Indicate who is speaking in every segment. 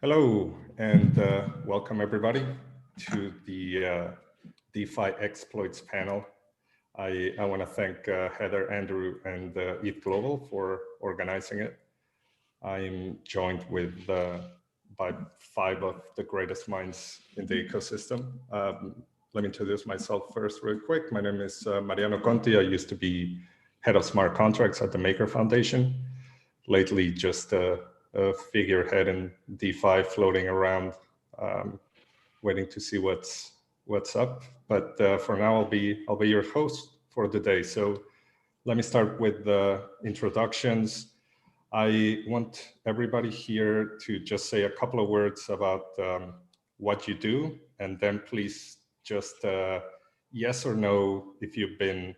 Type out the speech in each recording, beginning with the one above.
Speaker 1: Hello, and welcome everybody to the DeFi exploits panel. I want to thank Heather, Andrew, and ETHGlobal for organizing it. I'm joined with by 5 of the greatest minds in the ecosystem. Let me introduce myself first real quick. My name is Mariano Conti. I used to be head of smart contracts at the Maker Foundation. Lately, just a figurehead in DeFi floating around, waiting to see what's up. But for now, I'll be your host for the day. So let me start with the introductions. I want everybody here to just say a couple of words about what you do, and then please just yes or no if you've been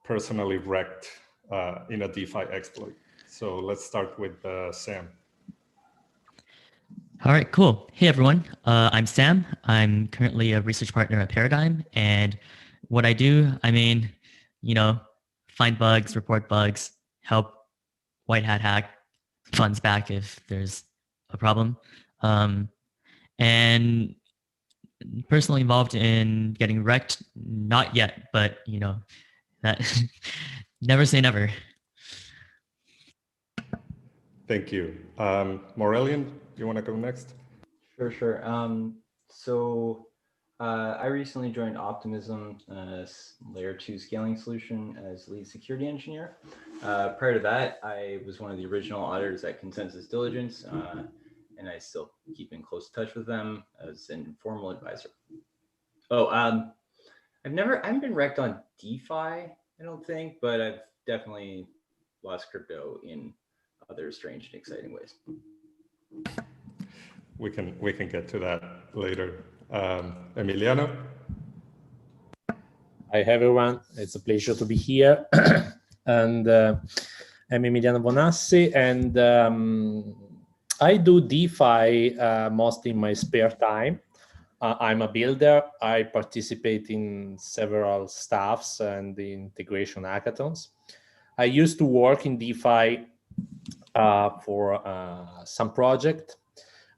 Speaker 1: personally wrecked in a DeFi exploit. So let's start with Sam.
Speaker 2: All right, cool. Hey, everyone. I'm Sam. I'm currently a research partner at Paradigm. And what I do, find bugs, report bugs, help white hat hack funds back if there's a problem. And personally involved in getting wrecked, not yet, but that never say never.
Speaker 1: Thank you. Maurelian, do you want to go next?
Speaker 3: Sure. I recently joined Optimism, layer 2 scaling solution as lead security engineer. Prior to that, I was one of the original auditors at Consensus Diligence, and I still keep in close touch with them as an informal advisor. I haven't been wrecked on DeFi, I don't think, but I've definitely lost crypto in other strange and exciting ways.
Speaker 1: We can get to that later. Emiliano?
Speaker 4: Hi everyone, it's a pleasure to be here. And I'm Emiliano Bonassi, and I do DeFi mostly in my spare time. I'm a builder. I participate in several staffs and the integration hackathons. I used to work in DeFi for some project,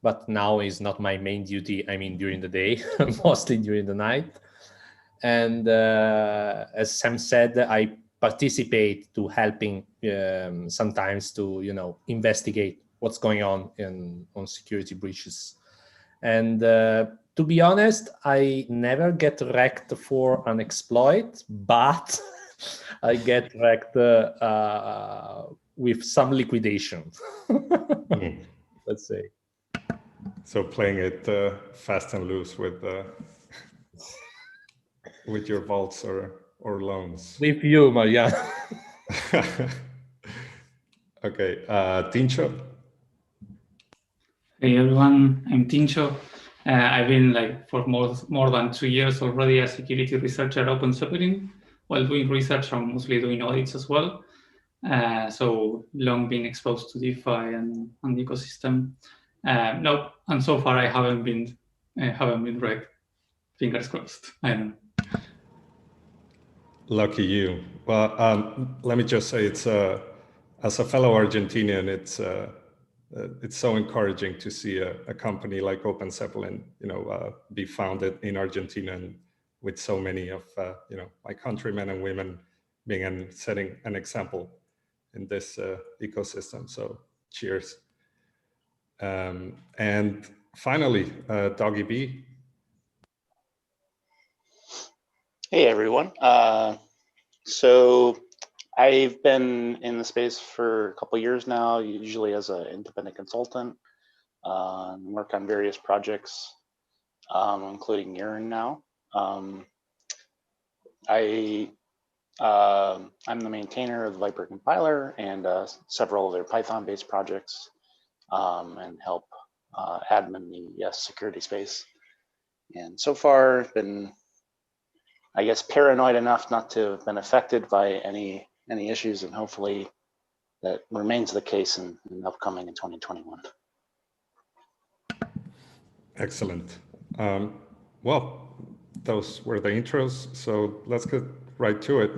Speaker 4: but now is not my main duty. I mean, during the day, mostly during the night. And as Sam said, I participate to helping sometimes to investigate what's going on security breaches. And to be honest, I never get wrecked for an exploit, but I get wrecked with some liquidation, let's say.
Speaker 1: So playing it fast and loose with your vaults or loans.
Speaker 4: With you, Mariano.
Speaker 1: Okay, Tincho.
Speaker 5: Hey everyone, I'm Tincho. I've been for more than 2 years already a security researcher at Zeppelin. While doing research, I'm mostly doing audits as well. So long been exposed to DeFi and the ecosystem. No, and so far I haven't been wrecked. Fingers crossed. I don't know.
Speaker 1: Lucky you. Well, let me just say, it's as a fellow Argentinian, it's so encouraging to see a company like Zeppelin, be founded in Argentina, and with so many of my countrymen and women being setting an example in this ecosystem. So cheers. And finally, Doggy B.
Speaker 6: Hey everyone. So I've been in the space for a couple of years now, usually as an independent consultant, work on various projects, including Yearn now. I'm the maintainer of the Viper compiler and several other Python-based projects, and help admin the security space. And so far, I've been, I guess, paranoid enough not to have been affected by any issues, and hopefully that remains the case in upcoming in 2021.
Speaker 1: Excellent. Well, those were the intros, so let's get right to it.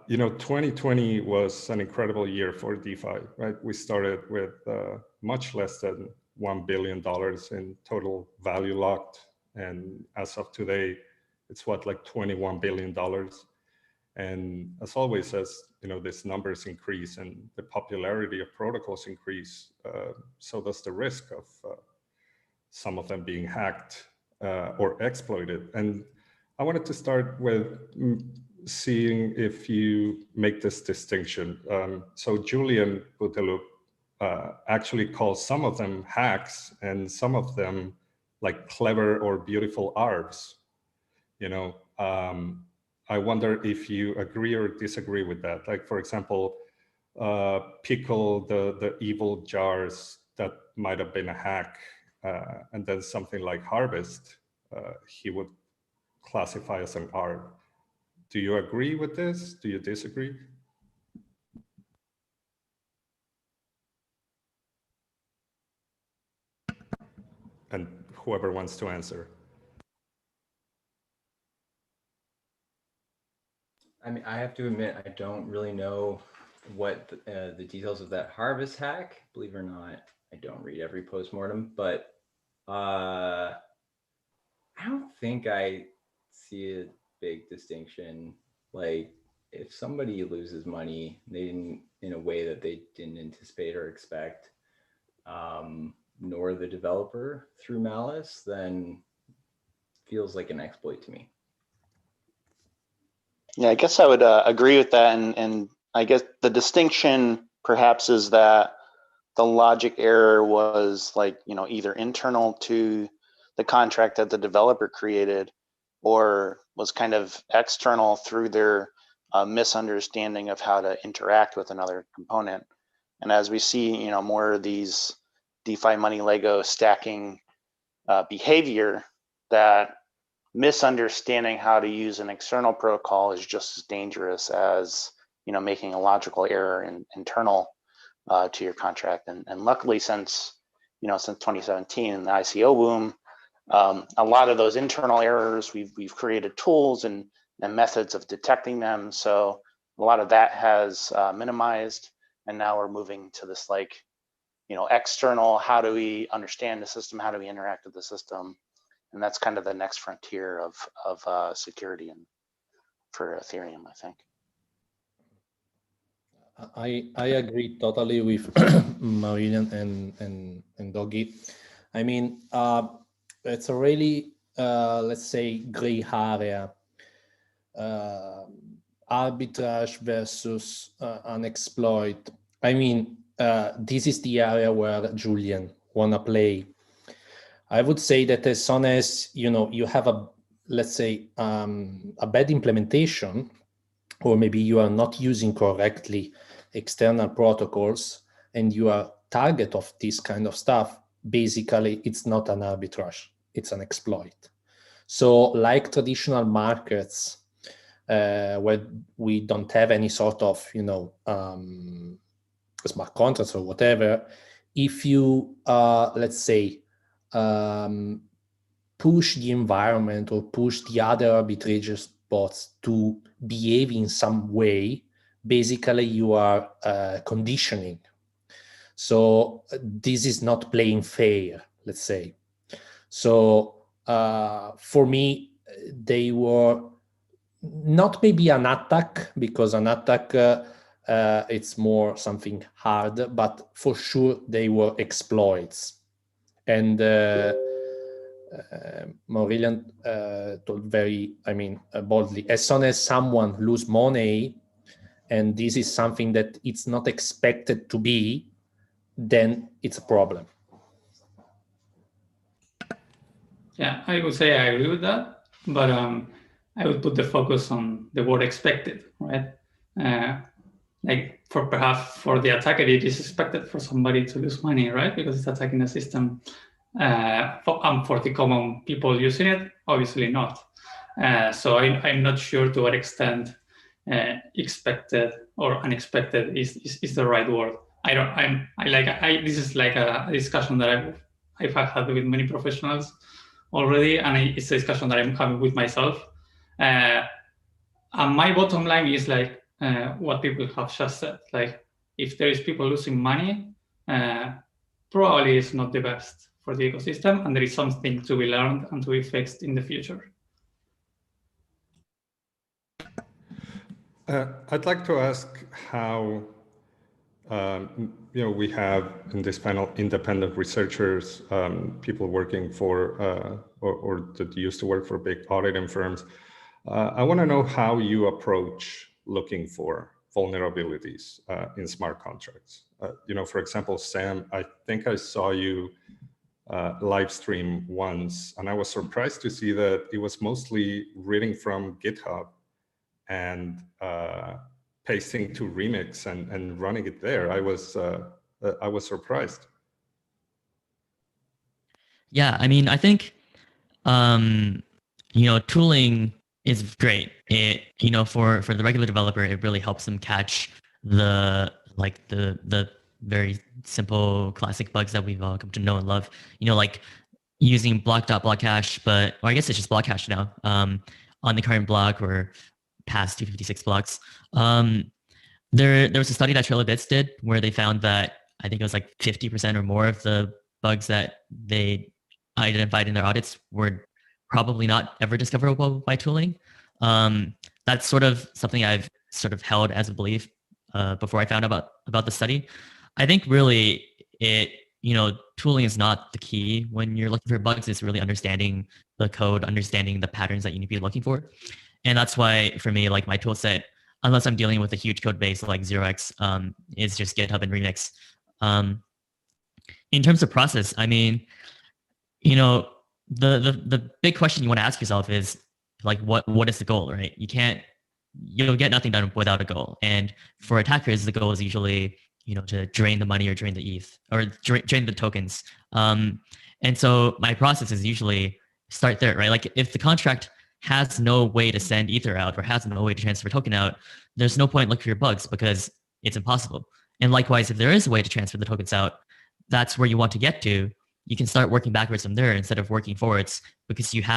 Speaker 1: 2020 was an incredible year for DeFi, right? We started with much less than $1 billion in total value locked. And as of today, it's what, like $21 billion. And as always, as these numbers increase and the popularity of protocols increase, so does the risk of some of them being hacked or exploited. And I wanted to start with seeing if you make this distinction. So Julian Bouteloup actually calls some of them hacks and some of them like clever or beautiful arbs. I wonder if you agree or disagree with that. Like, for example, Pickle, the evil jars, that might have been a hack. And then something like Harvest, he would classify as an arb. Do you agree with this? Do you disagree? And whoever wants to answer.
Speaker 3: I mean, I have to admit, I don't really know what the details of that Harvest hack. Believe it or not, I don't read every postmortem, but I don't think I see a big distinction. Like, if somebody loses money, they didn't in a way that they didn't anticipate or expect, nor the developer through malice, then feels like an exploit to me.
Speaker 6: Yeah, I guess I would agree with that. And I guess the distinction perhaps is that the logic error was like, either internal to the contract that the developer created, or was kind of external through their misunderstanding of how to interact with another component. And as we see, more of these DeFi money Lego stacking behavior, that misunderstanding how to use an external protocol is just as dangerous as making a logical error internal to your contract. And luckily, since 2017 and the ICO boom, a lot of those internal errors, we've created tools and methods of detecting them. So a lot of that has minimized, and now we're moving to this external, how do we understand the system, how do we interact with the system. And that's kind of the next frontier of security and for Ethereum, I think.
Speaker 4: I agree totally with Maurelian and Doggy. I mean, it's a really, let's say, gray area, arbitrage versus an exploit. I mean, this is the area where Julian wanna play. I would say that as soon as you have a, let's say, a bad implementation, or maybe you are not using correctly external protocols, and you are target of this kind of stuff, basically it's not an arbitrage, it's an exploit. So like traditional markets, where we don't have any sort of smart contracts or whatever, if you let's say push the environment or push the other arbitrage bots to behave in some way, basically you are conditioning. So this is not playing fair, let's say. So for me, they were not maybe an attack, because an attack it's more something hard, but for sure they were exploits. And Maurelian told very, boldly, as soon as someone lose money, and this is something that it's not expected to be, then it's a problem.
Speaker 5: Yeah, I would say I agree with that, but I would put the focus on the word expected, right? Like perhaps for the attacker, it is expected for somebody to lose money, right? Because it's attacking the system. For the common people using it, obviously not. So I'm not sure to what extent expected or unexpected is the right word. This is like a discussion that I've had with many professionals already, and it's a discussion that I'm having with myself. And my bottom line is like what people have just said. Like, if there is people losing money, probably is not the best for the ecosystem, and there is something to be learned and to be fixed in the future.
Speaker 1: I'd like to ask how, we have in this panel independent researchers, people working for, or that used to work for big auditing firms. I want to know how you approach looking for vulnerabilities in smart contracts. For example, Sam, I think I saw you live stream once, and I was surprised to see that it was mostly reading from GitHub and pasting to Remix and running it there. I was surprised.
Speaker 2: Yeah, I mean, I think tooling is great. It for the regular developer, it really helps them catch the very simple classic bugs that we've all come to know and love. Like using block hash, but I guess it's just block hash now on the current block or past 256 blocks. There was a study that TrillaBits did where they found that I think it was like 50% or more of the bugs that they identified in their audits were probably not ever discoverable by tooling. That's sort of something I've sort of held as a belief before I found out about the study. I think really tooling is not the key when you're looking for bugs. It's really understanding the code, understanding the patterns that you need to be looking for. And that's why for me, like my tool set, unless I'm dealing with a huge code base like 0x, is just GitHub and Remix. In terms of process, I mean, the big question you want to ask yourself is like, what is the goal, right? You'll get nothing done without a goal. And for attackers, the goal is usually, to drain the money or drain the ETH or drain the tokens. And so my process is usually start there, right? Like if the contract has no way to send Ether out or has no way to transfer token out, there's no point looking for your bugs because it's impossible. And likewise, if there is a way to transfer the tokens out, that's where you want to get to. You can start working backwards from there instead of working forwards, because you're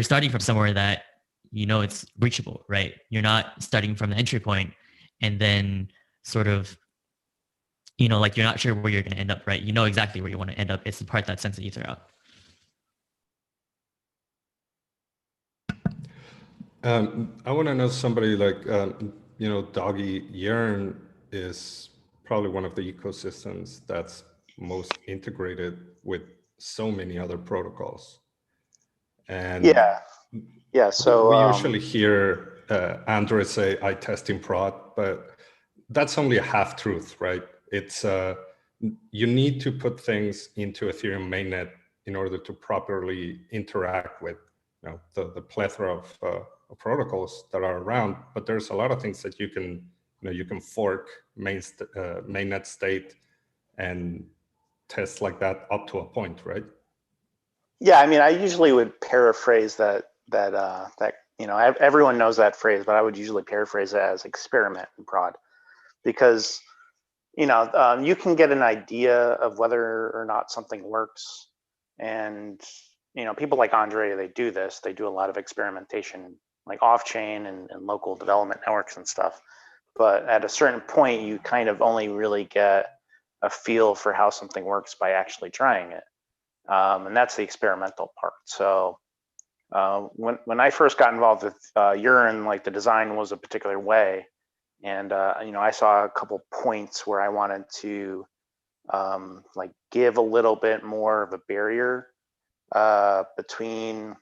Speaker 2: starting from somewhere that it's reachable, right? You're not starting from the entry point and then sort of like you're not sure where you're going to end up, right? You know exactly where you want to end up. It's the part that sends the Ether out.
Speaker 1: I want to know somebody like, Doggy. Yearn is probably one of the ecosystems that's most integrated with so many other protocols. And
Speaker 6: yeah. So
Speaker 1: we usually hear Android say, I test in prod, but that's only a half truth, right? It's you need to put things into Ethereum mainnet in order to properly interact with the plethora of protocols that are around. But there's a lot of things that you can fork mainnet state and test like that up to a point, right?
Speaker 6: Yeah, I mean, I usually would paraphrase that everyone knows that phrase, but I would usually paraphrase it as experiment in prod, because you can get an idea of whether or not something works, and people like Andre, they do this. They do a lot of experimentation, like off-chain and local development networks and stuff. But at a certain point, you kind of only really get a feel for how something works by actually trying it. And that's the experimental part. So when I first got involved with Yearn, like the design was a particular way. And I saw a couple points where I wanted to like give a little bit more of a barrier between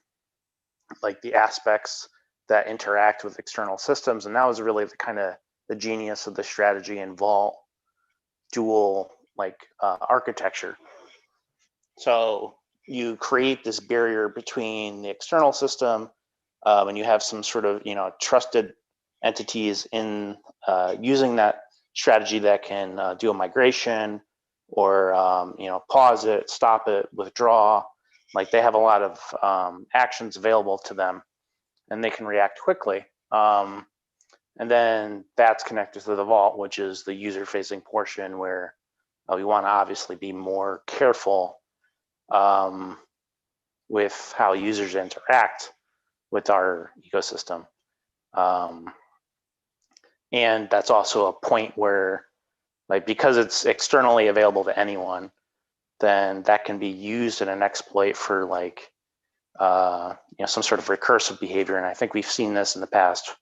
Speaker 6: like the aspects that interact with external systems. And that was really the kind of the genius of the strategy in Vault dual architecture. So you create this barrier between the external system and you have some sort of trusted entities in using that strategy that can do a migration or pause it, stop it, withdraw. Like they have a lot of actions available to them, and they can react quickly. And then that's connected to the vault, which is the user-facing portion where we want to obviously be more careful with how users interact with our ecosystem. And that's also a point where like because it's externally available to anyone, then that can be used in an exploit for like some sort of recursive behavior. And I think we've seen this in the past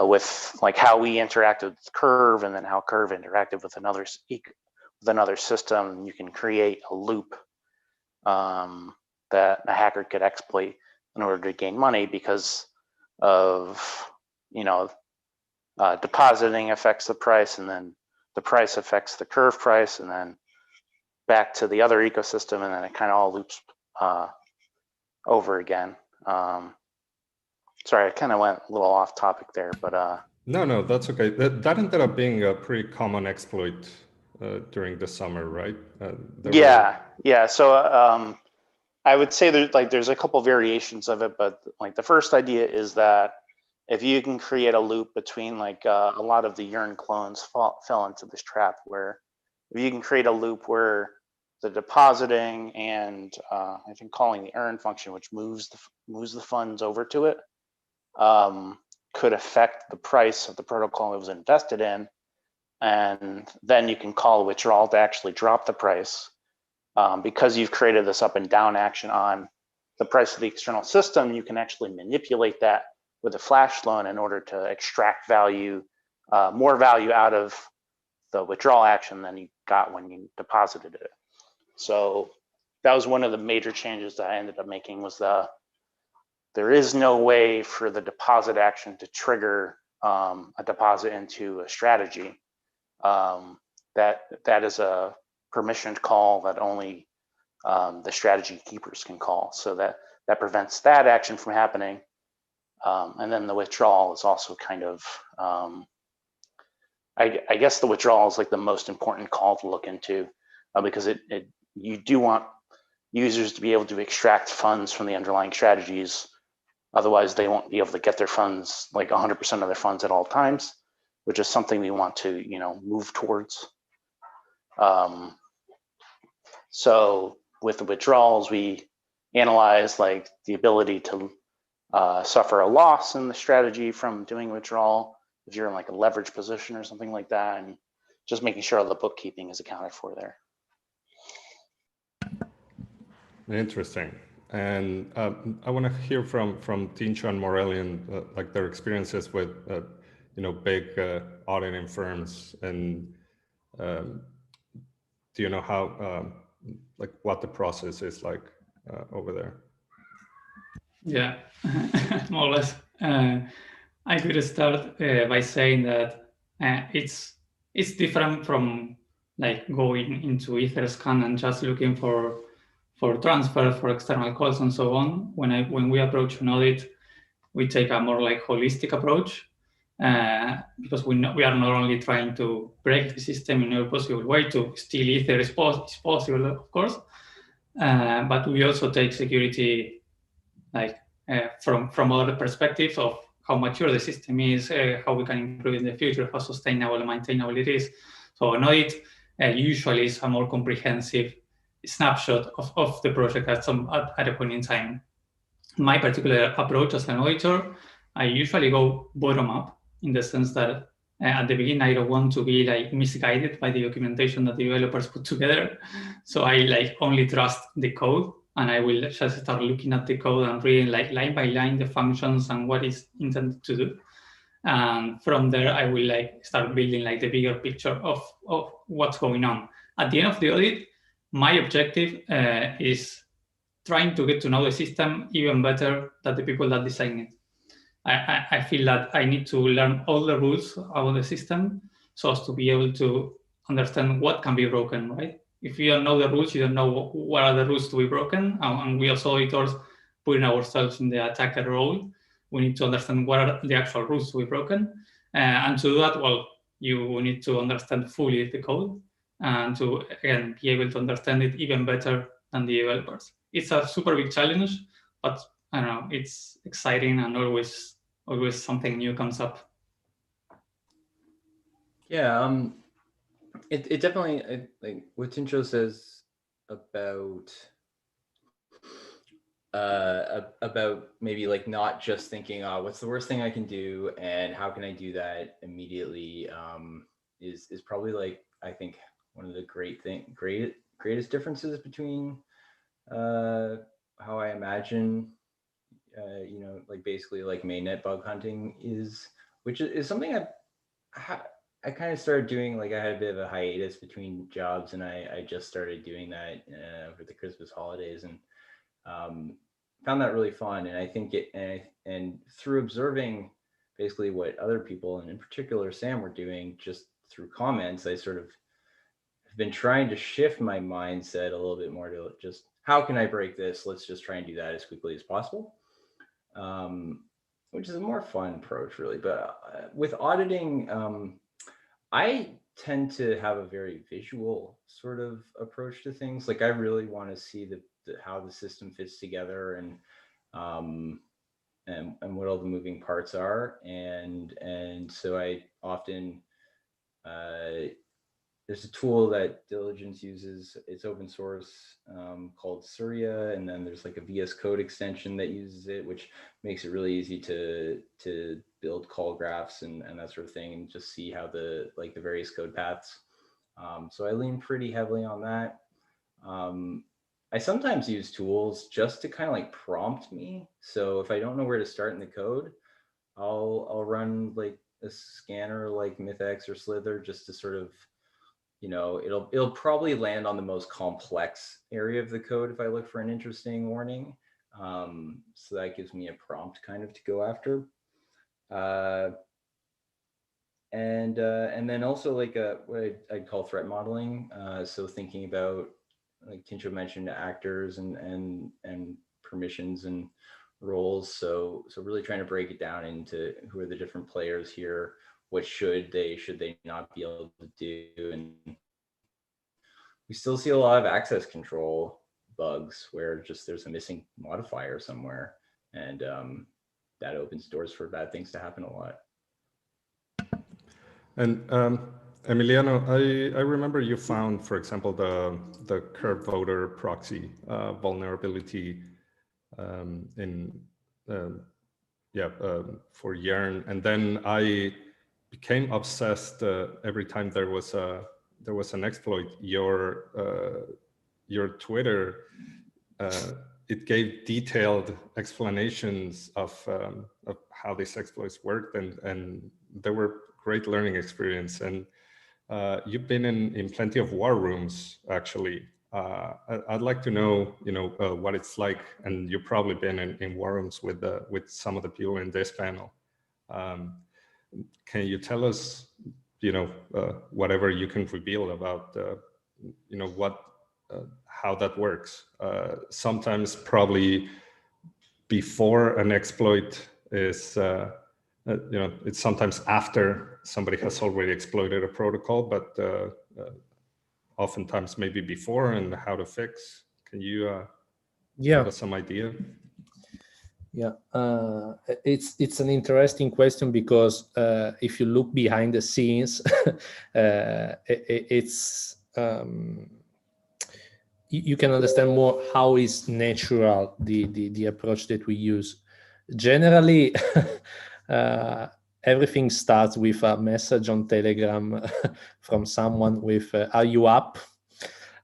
Speaker 6: with like how we interacted with Curve, and then how Curve interacted with another system. You can create a loop that a hacker could exploit in order to gain money, because of depositing affects the price, and then the price affects the Curve price, and then back to the other ecosystem, and then it kind of all loops over again. Sorry, I kind of went a little off topic there, but
Speaker 1: no, that's okay. That ended up being a pretty common exploit during the summer, right?
Speaker 6: Yeah. So I would say there's a couple variations of it, but like the first idea is that if you can create a loop between like a lot of the Yearn clones fell into this trap, where if you can create a loop where the depositing and I think calling the earn function, which moves the funds over to it, could affect the price of the protocol it was invested in, and then you can call withdrawal to actually drop the price. Because you've created this up and down action on the price of the external system, you can actually manipulate that with a flash loan in order to extract value, more value out of the withdrawal action than you got when you deposited it. So that was one of the major changes that I ended up making, was there is no way for the deposit action to trigger a deposit into a strategy. That is a permissioned call that only the strategy keepers can call. So that prevents that action from happening. And then the withdrawal is also kind of, I guess the withdrawal is like the most important call to look into, because you do want users to be able to extract funds from the underlying strategies. Otherwise, they won't be able to get their funds, like 100% of their funds at all times, which is something we want to, move towards. So with the withdrawals, we analyze like the ability to suffer a loss in the strategy from doing withdrawal if you're in like a leverage position or something like that, and just making sure all the bookkeeping is accounted for there.
Speaker 1: Interesting. And I want to hear from Tincho and Maurelian, like their experiences with big auditing firms, and do you know how like what the process is like over there?
Speaker 5: Yeah, more or less. I could start by saying that it's different from like going into EtherScan and just looking for transfer, for external calls and so on. When we approach an audit, we take a more like holistic approach, because we are not only trying to break the system in every possible way to steal Ether is possible, of course, but we also take security like from other perspectives of how mature the system is, how we can improve in the future, how sustainable and maintainable it is. So an audit usually is a more comprehensive snapshot of the project at a point in time. My particular approach as an auditor, I usually go bottom up, in the sense that at the beginning, I don't want to be like misguided by the documentation that the developers put together. So I like only trust the code, and I will just start looking at the code and reading like line by line the functions and what is intended to do. And from there, I will like start building like the bigger picture of what's going on. At the end of the audit, my objective is trying to get to know the system even better than the people that design it. I feel that I need to learn all the rules about the system so as to be able to understand what can be broken, right? If you don't know the rules, you don't know what are the rules to be broken. And we as auditors, putting ourselves in the attacker role, we need to understand what are the actual rules to be broken. And to do that, well, you need to understand fully the code and to, again, be able to understand it even better than the developers. It's a super big challenge, but I don't know, it's exciting, and always something new comes up.
Speaker 3: Yeah, it definitely, like what Tincho says about maybe like not just thinking, what's the worst thing I can do and how can I do that immediately, is probably like, I think, one of the greatest differences between how I imagine, you know, like basically like mainnet bug hunting is, which is something I kind of started doing. Like I had a bit of a hiatus between jobs, and I just started doing that over the Christmas holidays, and found that really fun. And I think and through observing basically what other people, and in particular Sam, were doing just through comments, I sort of have been trying to shift my mindset a little bit more to just, how can I break this? Let's just try and do that as quickly as possible. Which is a more fun approach, really. But with auditing, I tend to have a very visual sort of approach to things. Like I really want to see how the system fits together, and what all the moving parts are. And so I often, there's a tool that Diligence uses. It's open source, called Surya, and then there's like a VS Code extension that uses it, which makes it really easy to build call graphs and that sort of thing, and just see how the various code paths. So I lean pretty heavily on that. I sometimes use tools just to kind of like prompt me. So if I don't know where to start in the code, I'll run like a scanner like MythX or Slither, just to sort of, you know, it'll probably land on the most complex area of the code if I look for an interesting warning. So that gives me a prompt kind of to go after. And then also like what I'd call threat modeling. So thinking about, like Tincho mentioned, actors and permissions and roles. So really trying to break it down into who are the different players here. What should they not be able to do? And we still see a lot of access control bugs where just there's a missing modifier somewhere, and that opens doors for bad things to happen a lot. And
Speaker 1: Emiliano, I remember you found, for example, the curve voter proxy vulnerability for Yearn, and then I became obsessed every time there was an exploit. Your Twitter, it gave detailed explanations of how these exploits worked, and they were great learning experience. And you've been in plenty of war rooms, actually. I'd like to know, what it's like, and you've probably been in war rooms with some of the people in this panel. Can you tell us, whatever you can reveal about, how that works? Sometimes probably before an exploit is, it's sometimes after somebody has already exploited a protocol, but oftentimes maybe before, and how to fix. Can you give us some idea?
Speaker 4: Yeah, it's an interesting question, because if you look behind the scenes, it's you can understand more how is natural the approach that we use. Generally, everything starts with a message on Telegram from someone with "Are you up?"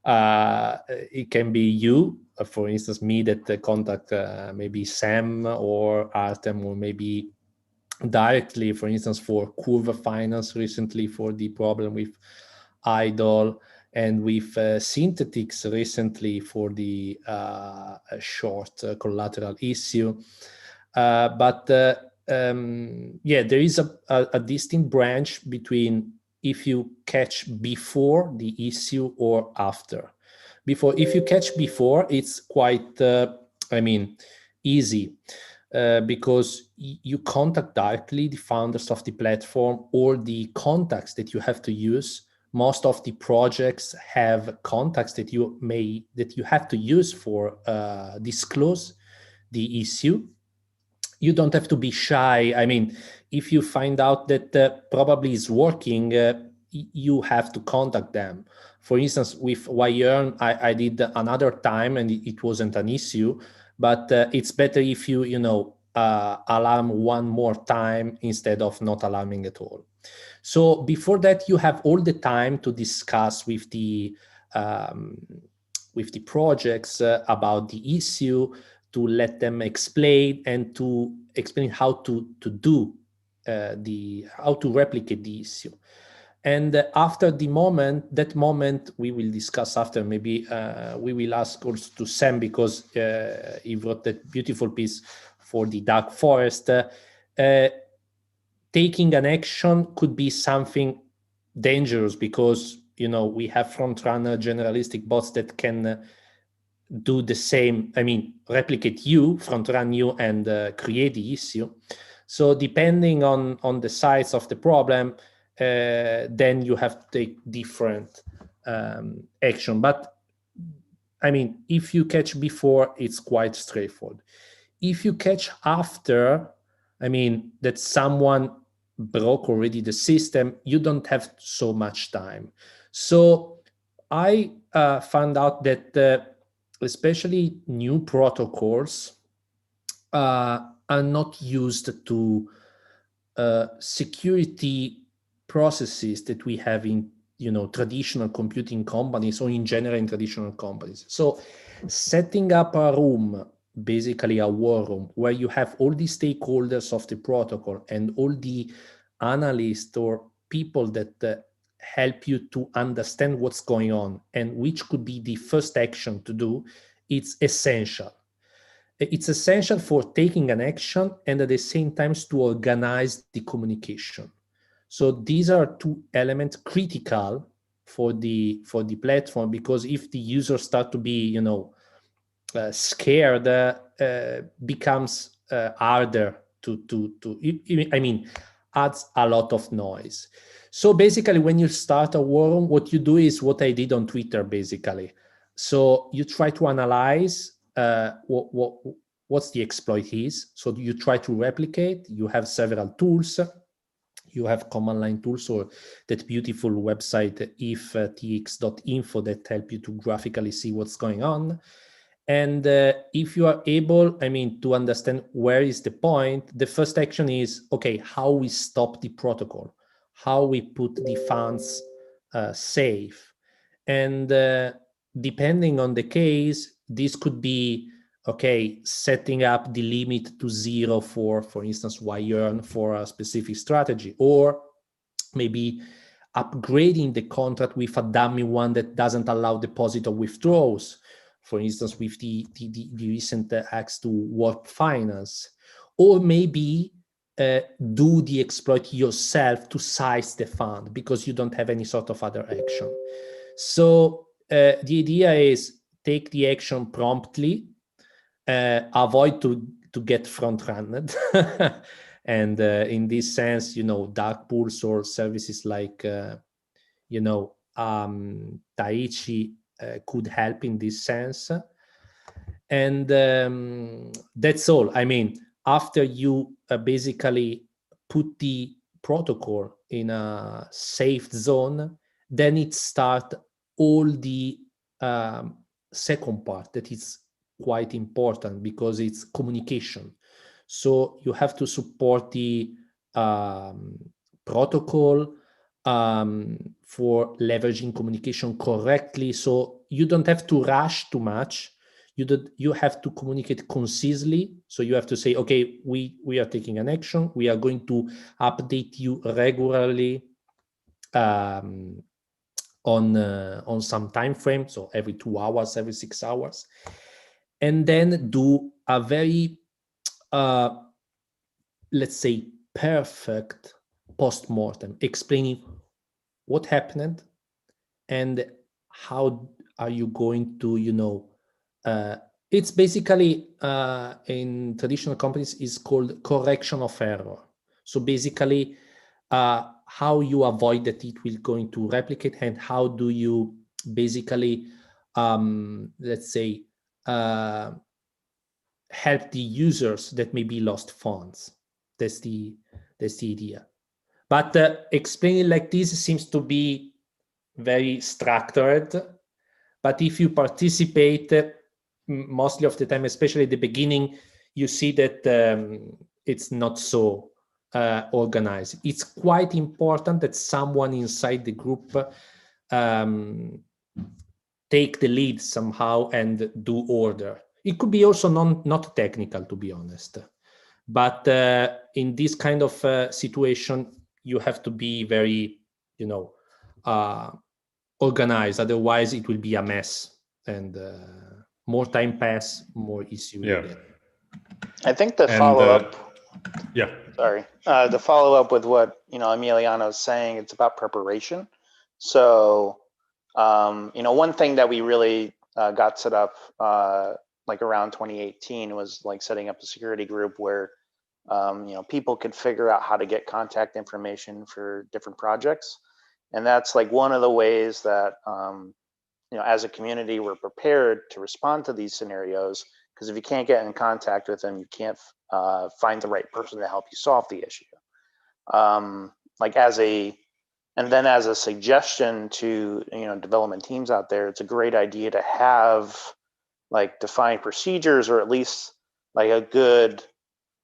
Speaker 4: It can be you, for instance, me, that contact maybe Sam or Artem, or maybe directly, for instance, for Curve Finance recently for the problem with Idol, and with Synthetics recently for the short collateral issue. But there is a distinct branch between if you catch before the issue or after. If you catch before, it's quite, easy, because you contact directly the founders of the platform or the contacts that you have to use. Most of the projects have contacts that you have to use for disclose the issue. You don't have to be shy. If you find out that probably is working, you have to contact them. For instance, with Yearn, I did another time and it wasn't an issue, but it's better if you alarm one more time instead of not alarming at all. So before that, you have all the time to discuss with the projects about the issue, to let them explain and to explain how to do how to replicate the issue. And after that moment, we will discuss after, maybe we will ask also to Sam, because he wrote that beautiful piece for the dark forest. Taking an action could be something dangerous, because, you know, we have front-runner generalistic bots that can do the same, I mean, replicate you, front-run you, and create the issue. So depending on the size of the problem, then you have to take different action. But I mean, if you catch before, it's quite straightforward. If you catch after, I mean, that someone broke already the system, you don't have so much time. So I found out that especially new protocols are not used to security processes that we have in, you know, traditional computing companies, or in general in traditional companies. So setting up a room, basically a war room, where you have all the stakeholders of the protocol and all the analysts or people that help you to understand what's going on and which could be the first action to do, it's essential. It's essential for taking an action and at the same time to organize the communication. So these are two elements critical for the platform, because if the users start to be, you know, scared, becomes harder I mean, adds a lot of noise. So basically, when you start a war room, what you do is what I did on Twitter, basically. So you try to analyze what's the exploit is. So you try to replicate. You have several tools. You have command line tools, or that beautiful website ETHGlobal.info that help you to graphically see what's going on. And if you are able, I mean, to understand where is the point, the first action is, okay, how we stop the protocol, how we put the funds safe. And depending on the case, this could be, okay, setting up the limit to 0 for instance, Yearn for a specific strategy, or maybe upgrading the contract with a dummy one that doesn't allow deposit or withdrawals. For instance, with the recent hacks to Yearn.finance, or maybe do the exploit yourself to size the fund because you don't have any sort of other action. So the idea is take the action promptly, avoid to get front-runned. And in this sense, you know, dark pools or services like, you know, Taichi could help in this sense. And that's all. I mean, after you basically put the protocol in a safe zone, then it starts all the second part that is quite important, because it's communication. So you have to support the protocol for leveraging communication correctly. So you don't have to rush too much. You have to communicate concisely. So you have to say, okay, we are taking an action. We are going to update you regularly on some time frame. So every 2 hours, every 6 hours. And then do a very, let's say, perfect post-mortem, explaining what happened and how are you going to, you know, it's basically in traditional companies is called correction of error. So basically how you avoid that it will going to replicate, and how do you basically, let's say, help the users that maybe lost funds. That's the idea. But explaining like this seems to be very structured. But if you participate, mostly of the time, especially at the beginning, you see that it's not so organized. It's quite important that someone inside the group take the lead somehow and do order. It could be also not technical, to be honest. But in this kind of situation, you have to be very, organized. Otherwise, it will be a mess. And more time pass, more issue you get.
Speaker 6: I think the follow-up. Sorry. The follow-up with what Emiliano is saying, it's about preparation. So, one thing that we really got set up like around 2018 was like setting up a security group where people could figure out how to get contact information for different projects. And that's like one of the ways that as a community, we're prepared to respond to these scenarios, because if you can't get in contact with them, you can't find the right person to help you solve the issue. And then as a suggestion to development teams out there, it's a great idea to have like defined procedures, or at least like a good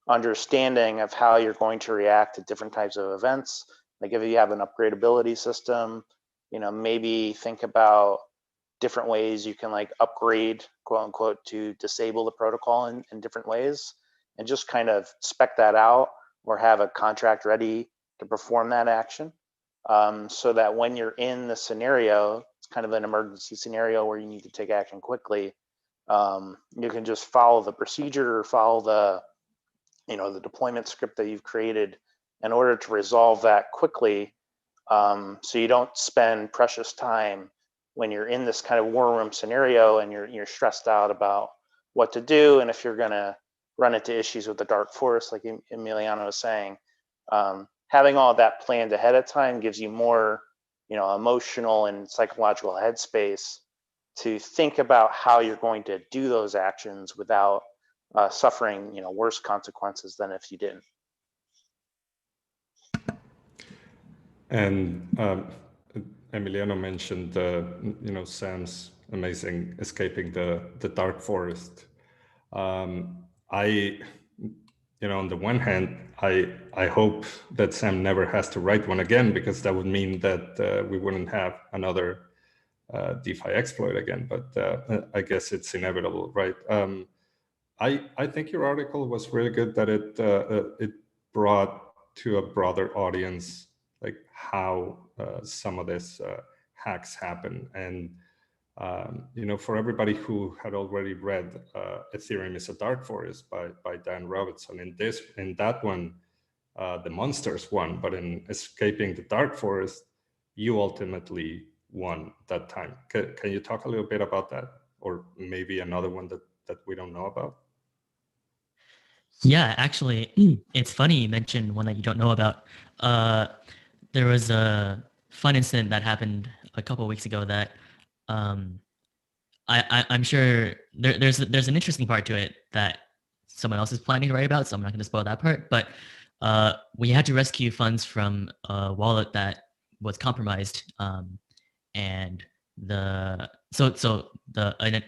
Speaker 6: understanding of how you're going to react to different types of events. Like if you have an upgradability system, maybe think about different ways you can like upgrade, quote unquote, to disable the protocol in different ways, and just kind of spec that out or have a contract ready to perform that action. So that when you're in the scenario, it's kind of an emergency scenario where you need to take action quickly. You can just follow the procedure or follow the deployment script that you've created in order to resolve that quickly. So you don't spend precious time when you're in this kind of war room scenario and you're stressed out about what to do. And if you're gonna run into issues with the dark forest, like Emiliano was saying, having all that planned ahead of time gives you more, emotional and psychological headspace to think about how you're going to do those actions without suffering, worse consequences than if you didn't.
Speaker 1: And Emiliano mentioned, Sam's amazing escaping the dark forest. On the one hand, I hope that Sam never has to write one again, because that would mean that we wouldn't have another DeFi exploit again. But I guess it's inevitable, right? I think your article was really good, that it brought to a broader audience like how some of this hacks happen. And for everybody who had already read Ethereum is a Dark Forest by Dan Robertson, in that one, the monsters won, but in escaping the dark forest, you ultimately won that time. Can you talk a little bit about that, or maybe another one that we don't know about?
Speaker 2: Yeah, actually, it's funny you mentioned one that you don't know about. There was a fun incident that happened a couple of weeks ago that I'm sure there's an interesting part to it that someone else is planning to write about, so I'm not going to spoil that part. But we had to rescue funds from a wallet that was compromised, and an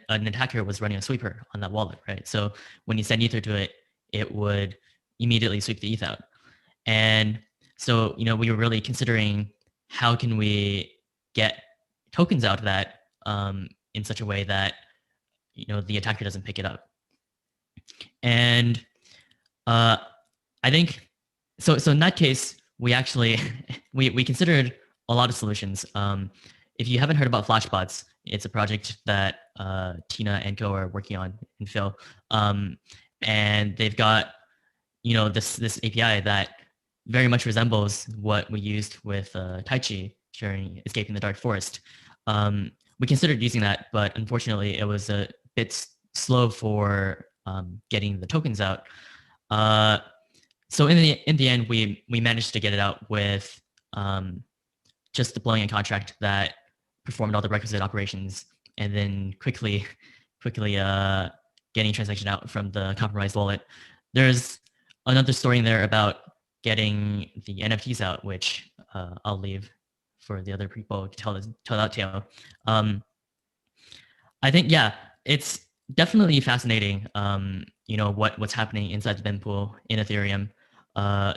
Speaker 2: attacker was running a sweeper on that wallet, right? So when you send ether to it, it would immediately sweep the ETH out. And so, we were really considering how can we get tokens out of that in such a way that, the attacker doesn't pick it up. And I think, so in that case, we actually, we considered a lot of solutions. If you haven't heard about Flashbots, it's a project that Tina and Co are working on, and Phil. And they've got, this API that very much resembles what we used with Taichi during escaping the dark forest. We considered using that, but unfortunately, it was a bit slow for getting the tokens out. So in the end, we managed to get it out with just deploying a contract that performed all the requisite operations, and then quickly getting transaction out from the compromised wallet. There's another story in there about getting the NFTs out, which I'll leave for the other people to tell that tale. I think, yeah, it's definitely fascinating, what's happening inside the mempool in Ethereum.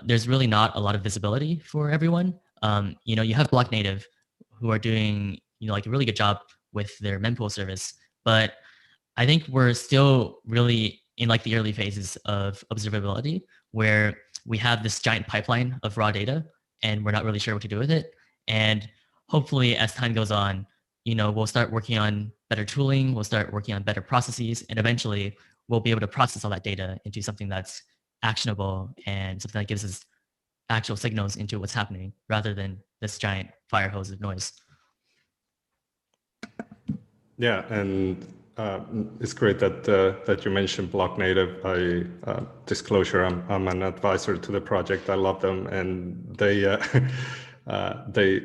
Speaker 2: there's really not a lot of visibility for everyone. You have Block Native who are doing, like a really good job with their mempool service, but I think we're still really in like the early phases of observability where we have this giant pipeline of raw data and we're not really sure what to do with it. And hopefully as time goes on, we'll start working on better tooling, we'll start working on better processes, and eventually we'll be able to process all that data into something that's actionable and something that gives us actual signals into what's happening rather than this giant fire hose of noise.
Speaker 1: Yeah, and it's great that that you mentioned Block Native. Disclosure, I'm an advisor to the project. I love them, and they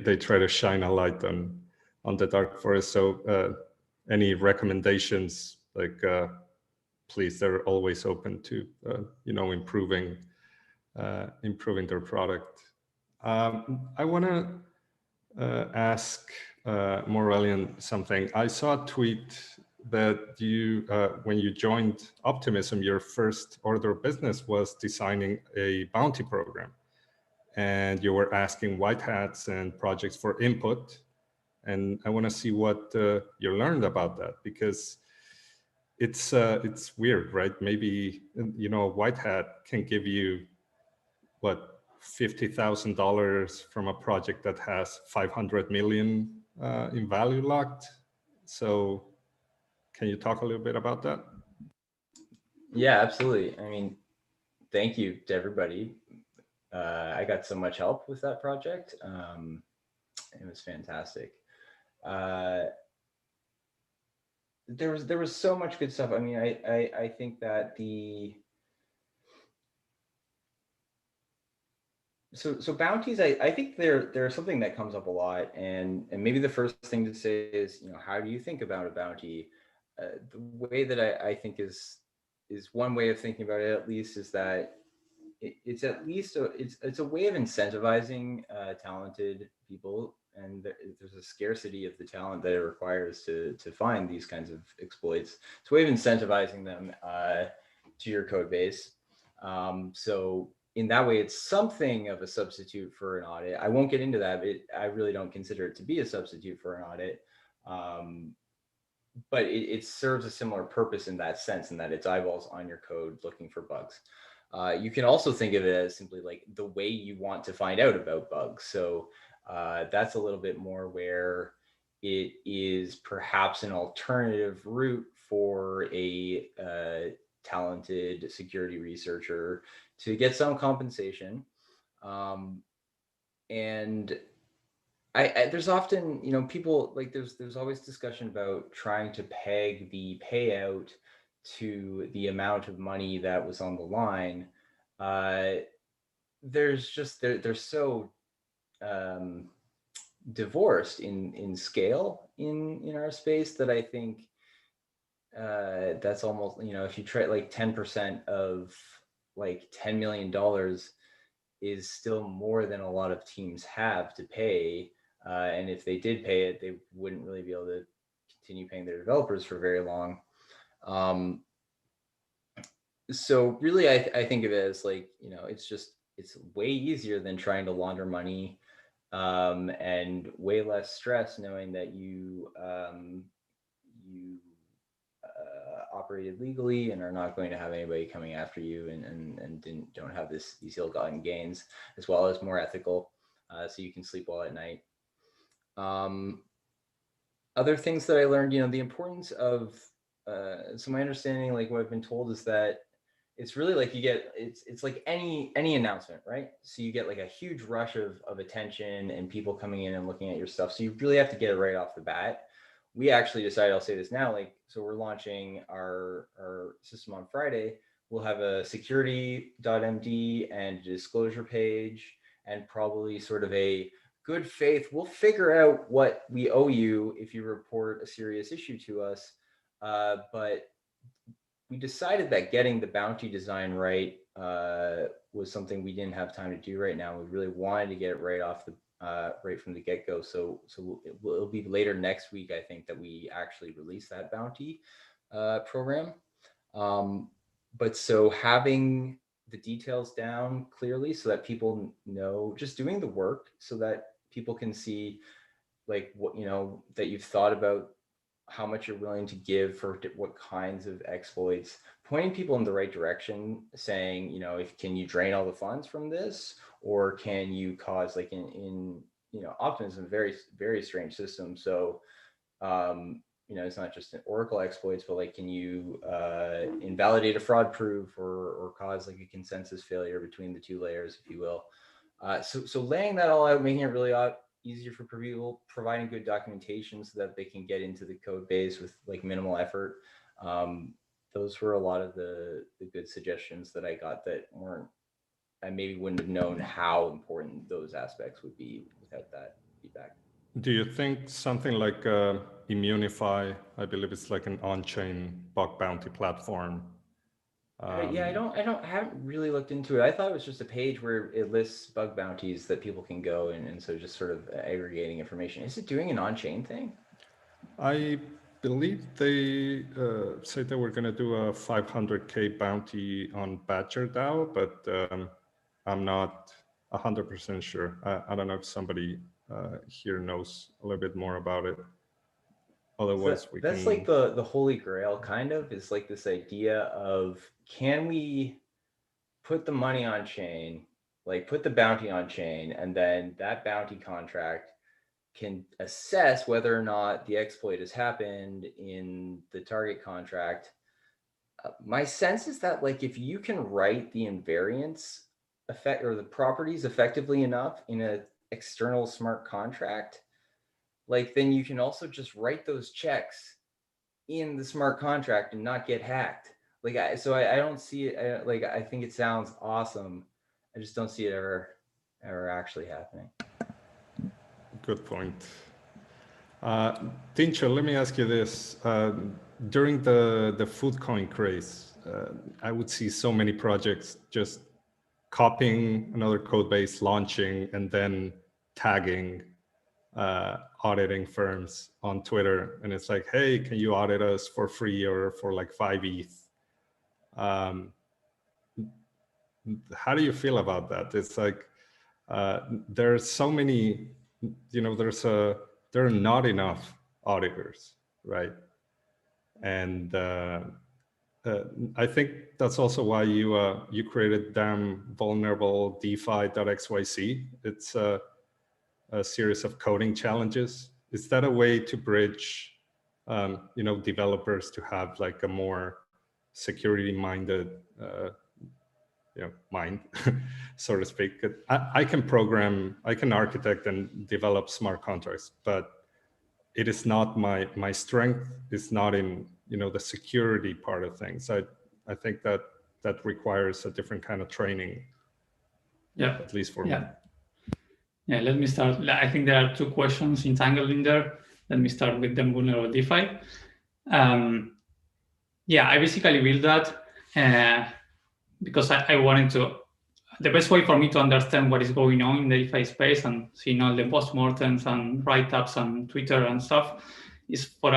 Speaker 1: they try to shine a light on the dark forest. So any recommendations, like please, they're always open to improving their product. I want to ask Maurelian something. I saw a tweet that you, when you joined Optimism, your first order of business was designing a bounty program. And you were asking white hats and projects for input. And I want to see what you learned about that, because it's weird, right? Maybe, a white hat can give you, what, $50,000 from a project that has 500 million in value locked. So can you talk a little bit about that?
Speaker 3: Yeah, absolutely. I mean, thank you to everybody. I got so much help with that project. It was fantastic. There was so much good stuff. I mean, I think that So bounties, I think they're something that comes up a lot, and maybe the first thing to say is, how do you think about a bounty? The way that I think is one way of thinking about it, at least, is that it's at least it's a way of incentivizing talented people, and there's a scarcity of the talent that it requires to find these kinds of exploits. It's a way of incentivizing them to your code base. So in that way, it's something of a substitute for an audit. I won't get into that, but I really don't consider it to be a substitute for an audit. But it serves a similar purpose in that sense, in that it's eyeballs on your code looking for bugs. You can also think of it as simply like the way you want to find out about bugs. So that's a little bit more where it is perhaps an alternative route for a talented security researcher to get some compensation. And there's often, people like there's always discussion about trying to peg the payout to the amount of money that was on the line. There's just they're so divorced in scale in our space that I think that's almost, if you try like 10% of like $10 million is still more than a lot of teams have to pay. And if they did pay it, they wouldn't really be able to continue paying their developers for very long. So really, I think of it as like, it's way easier than trying to launder money, and way less stress knowing that you operated legally and are not going to have anybody coming after you, and don't have these ill-gotten gains, as well as more ethical, so you can sleep well at night. Other things that I learned, the importance of, so my understanding, like what I've been told, is that it's really like it's like any announcement, right? So you get like a huge rush of attention and people coming in and looking at your stuff. So you really have to get it right off the bat. We actually decided, I'll say this now, so we're launching our system on Friday. We'll have a security.md and a disclosure page, and probably sort of a good faith, we'll figure out what we owe you if you report a serious issue to us. But we decided that getting the bounty design right was something we didn't have time to do right now. We really wanted to get it right off right from the get-go. So it'll be later next week, I think, that we actually release that bounty program. But so having the details down clearly so that people know, just doing the work so that people can see like what, you know, that you've thought about how much you're willing to give for what kinds of exploits, pointing people in the right direction, saying, you know, can you drain all the funds from this, or can you cause, like in you know, Optimism, very, very strange system. So, you know, it's not just an Oracle exploits, but like, can you invalidate a fraud proof or cause like a consensus failure between the two layers, if you will. So laying that all out, making it really easier for people, providing good documentation so that they can get into the code base with like minimal effort. Those were a lot of the good suggestions that I got that I maybe wouldn't have known how important those aspects would be without that feedback.
Speaker 1: Do you think something like Immunify, I believe it's like an on-chain bug bounty platform?
Speaker 3: Yeah, I haven't really looked into it. I thought it was just a page where it lists bug bounties that people can go and so just sort of aggregating information. Is it doing an on-chain thing?
Speaker 1: I believe they said they were going to do a 500K bounty on BadgerDAO, but I'm not 100% sure. I don't know if somebody here knows a little bit more about it. Otherwise,
Speaker 3: that's like the holy grail, kind of, is like this idea of, can we put the money on chain, like put the bounty on chain, and then that bounty contract can assess whether or not the exploit has happened in the target contract. My sense is that, like, if you can write the invariance effect or the properties effectively enough in an external smart contract, like, then you can also just write those checks in the smart contract and not get hacked. Like, I don't see it. Like, I think it sounds awesome. I just don't see it ever actually happening.
Speaker 1: Good point. Tincho, let me ask you this. During the food coin craze, I would see so many projects just copying another code base, launching, and then tagging auditing firms on Twitter. And it's like, hey, can you audit us for free or for like 5 ETH? How do you feel about that? It's like, there are so many, you know, there are not enough auditors, right? And I think that's also why you created DamnVulnerableDeFi.xyz. It's a series of coding challenges. Is that a way to bridge, you know, developers to have like a more security-minded, you know, mind, so to speak? I can program, I can architect and develop smart contracts, but it is not my strength. It's not in, you know, the security part of things. I think that requires a different kind of training.
Speaker 5: Yeah,
Speaker 1: at least for me.
Speaker 5: Yeah, let me start. I think there are two questions entangled in there. Let me start with DamnVulnerableDeFi. Yeah, I basically built that because I wanted to, the best way for me to understand what is going on in the DeFi space and seeing all the postmortems and write-ups on Twitter and stuff is for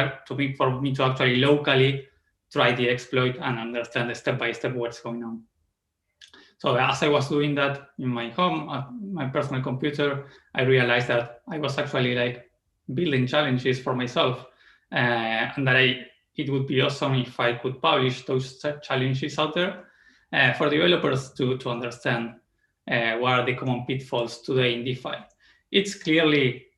Speaker 5: me to actually locally try the exploit and understand step-by-step what's going on. So as I was doing that in my home, my personal computer, I realized that I was actually like building challenges for myself, and that it would be awesome if I could publish those challenges out there for developers to understand what are the common pitfalls today in DeFi. It's clearly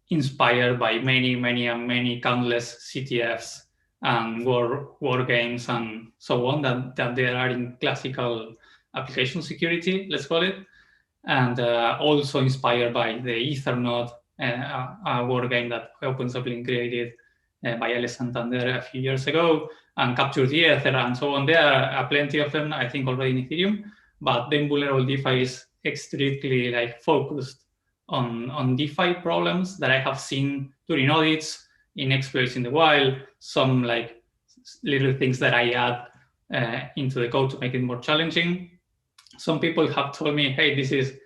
Speaker 5: inspired by many countless CTFs and war games and so on that there are in classical application security, let's call it, and also inspired by the Ethernet, a war game that Zeppelin created by Alex Santander a few years ago, and Capture the Ether and so on. There are plenty of them, I think, already in Ethereum, but DamnVulnerableDeFi is extremely like focused on DeFi problems that I have seen during audits, in exploits in the wild, some like little things that I add into the code to make it more challenging. Some people have told me, hey, this is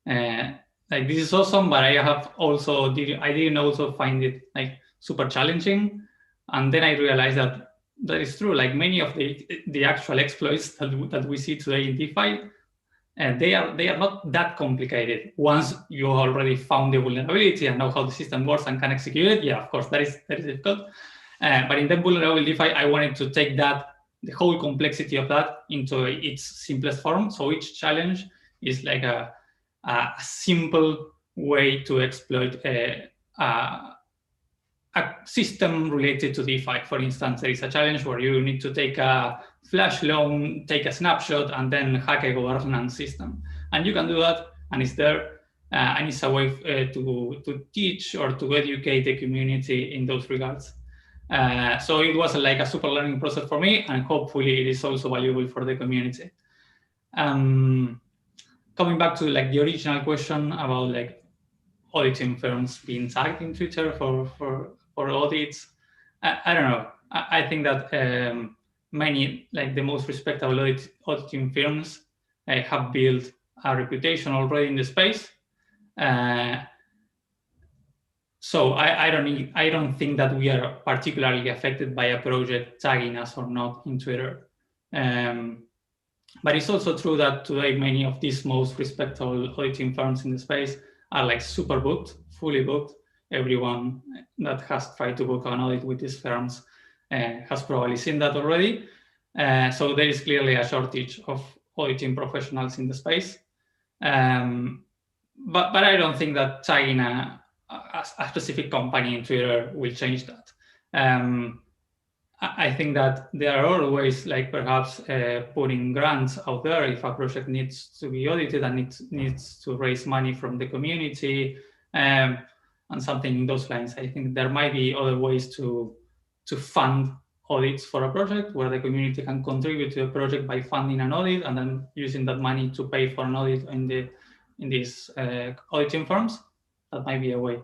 Speaker 5: this is awesome, but I didn't also find it like super challenging. And then I realized that that is true. Like many of the actual exploits that we see today in DeFi, and they are not that complicated. Once you already found the vulnerability and know how the system works and can execute it, yeah, of course, that is difficult. But in DamnVulnerableDeFi, I wanted to take the whole complexity of that into its simplest form. So each challenge is like a simple way to exploit a system related to DeFi. For instance, there is a challenge where you need to take a flash loan, take a snapshot, and then hack a governance system. And you can do that, and it's there. And it's a way to teach or to educate the community in those regards. So it was like a super learning process for me, and hopefully it is also valuable for the community. Coming back to like the original question about like auditing firms being tagged in Twitter for audits, I don't know. I think that many, like the most respectable auditing firms have built a reputation already in the space. So I don't think that we are particularly affected by a project tagging us or not in Twitter. But it's also true that today many of these most respectable auditing firms in the space are like super booked, fully booked. Everyone that has tried to book an audit with these firms has probably seen that already. So there is clearly a shortage of auditing professionals in the space. But I don't think that tagging a specific company in Twitter will change that. I think that there are other ways, like perhaps putting grants out there if a project needs to be audited and needs to raise money from the community and something in those lines. I think there might be other ways to fund audits for a project where the community can contribute to a project by funding an audit and then using that money to pay for an audit in these auditing firms. That might be a way,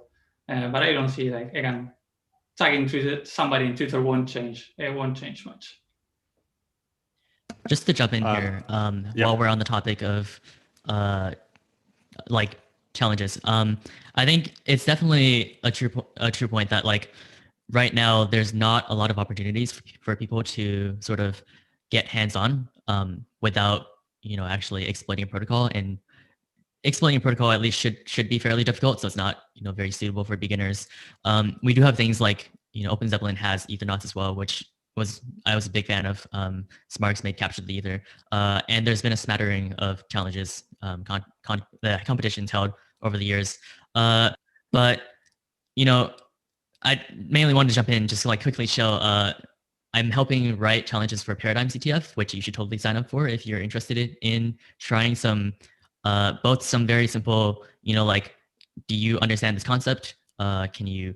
Speaker 5: but I don't see, like, again, tagging somebody in Twitter won't change. It won't change much.
Speaker 2: Just to jump in here, while we're on the topic of like challenges, I think it's definitely a true point that like right now there's not a lot of opportunities for people to sort of get hands-on without actually exploiting a protocol, and exploiting a protocol at least should be fairly difficult, so it's not very suitable for beginners. We do have things like Open Zeppelin has Ethernauts as well, which I was a big fan of. Smarks made Capture the Ether, and there's been a smattering of challenges, competitions held over the years. But I mainly wanted to jump in just to like quickly show. I'm helping write challenges for Paradigm CTF, which you should totally sign up for if you're interested in trying some. Both some very simple, like, do you understand this concept? Can you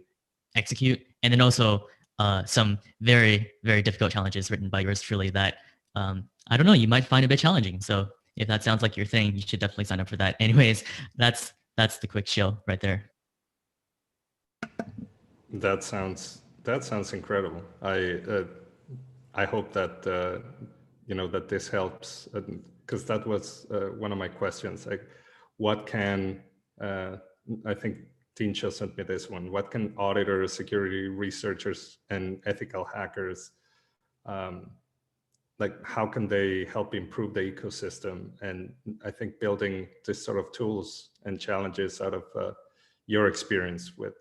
Speaker 2: execute? And then also some very, very difficult challenges written by yours truly that, I don't know, you might find a bit challenging. So if that sounds like your thing, you should definitely sign up for that. Anyways, that's the quick shill right there.
Speaker 1: That sounds incredible. I hope that that this helps, because that was one of my questions. Like, what can I think Tincho sent me this one. What can auditors, security researchers, and ethical hackers like? How can they help improve the ecosystem? And I think building this sort of tools and challenges out of your experience with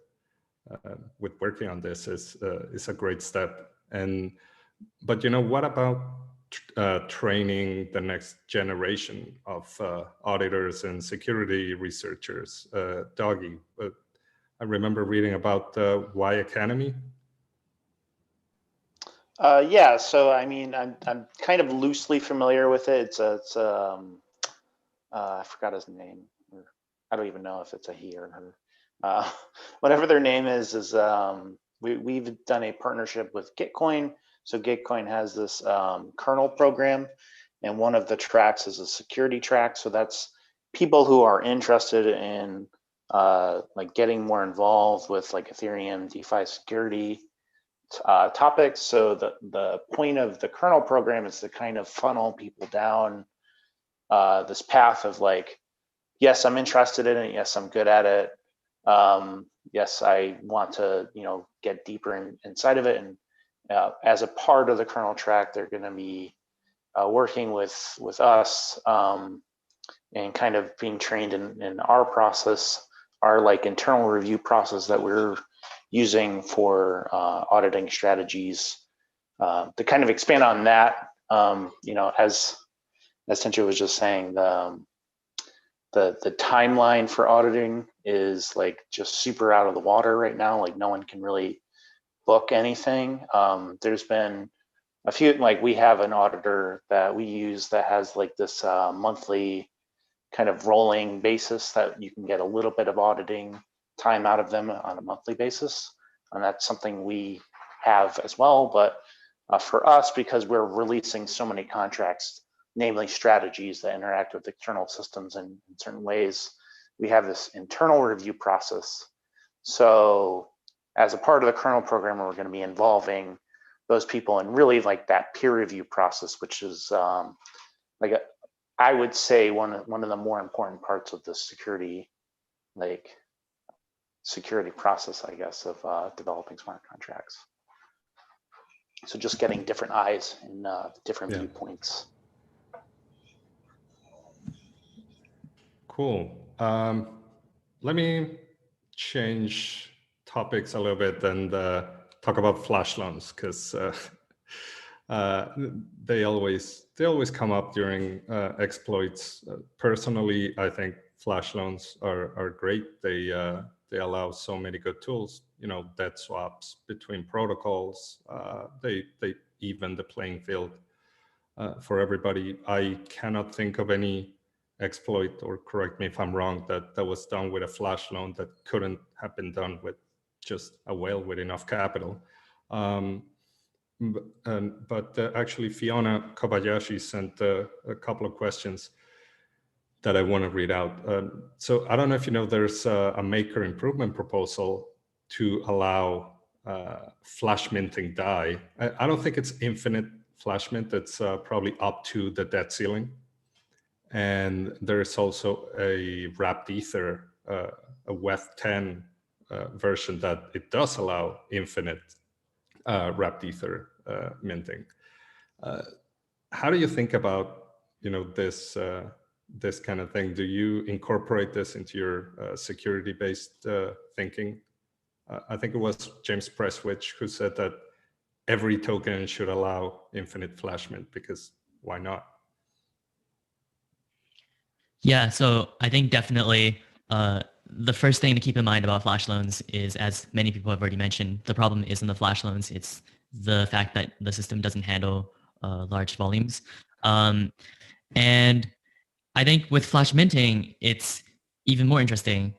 Speaker 1: working on this is a great step. But what about training the next generation of auditors and security researchers? Doggy, I remember reading about Yearn Academy.
Speaker 6: Yeah, so I mean, I'm kind of loosely familiar with it. It's I forgot his name. I don't even know if it's a he or her. Whatever their name is we've done a partnership with Gitcoin. So Gitcoin has this kernel program, and one of the tracks is a security track. So that's people who are interested in like getting more involved with like Ethereum, DeFi security topics. So the point of the kernel program is to kind of funnel people down this path of like, yes, I'm interested in it. Yes, I'm good at it. Yes, I want to get deeper inside of it as a part of the kernel track, they're going to be working with us and kind of being trained in our process, our like internal review process that we're using for auditing strategies. To kind of expand on that, as Tincho was just saying, the timeline for auditing is like just super out of the water right now. Like no one can really book anything. There's been a few, like we have an auditor that we use that has like this monthly kind of rolling basis that you can get a little bit of auditing time out of them on a monthly basis. And that's something we have as well. But for us, because we're releasing so many contracts, namely strategies that interact with external systems in certain ways, we have this internal review process. So as a part of the kernel program, we're going to be involving those people in really like that peer review process, which is I would say one of the more important parts of the security process, I guess, of developing smart contracts. So just getting different eyes and different viewpoints.
Speaker 1: Cool. Let me change topics a little bit and talk about flash loans, because they always come up during exploits. Personally, I think flash loans are great. They allow so many good tools. Debt swaps between protocols. They even the playing field for everybody. I cannot think of any exploit, or correct me if I'm wrong, that was done with a flash loan that couldn't have been done with just a whale with enough capital. But actually, Fiona Kobayashi sent a couple of questions that I want to read out. So I don't know if you know, there's a maker improvement proposal to allow flash minting DAI. I don't think it's infinite flash mint. It's probably up to the debt ceiling. And there is also a wrapped ether, a WETH10 version that it does allow infinite wrapped ether minting. How do you think about this kind of thing? Do you incorporate this into your security-based thinking? I think it was James Prestwich who said that every token should allow infinite flash mint, because why not?
Speaker 2: Yeah, so I think definitely the first thing to keep in mind about flash loans is, as many people have already mentioned, the problem isn't the flash loans, it's the fact that the system doesn't handle large volumes. And I think with flash minting, it's even more interesting.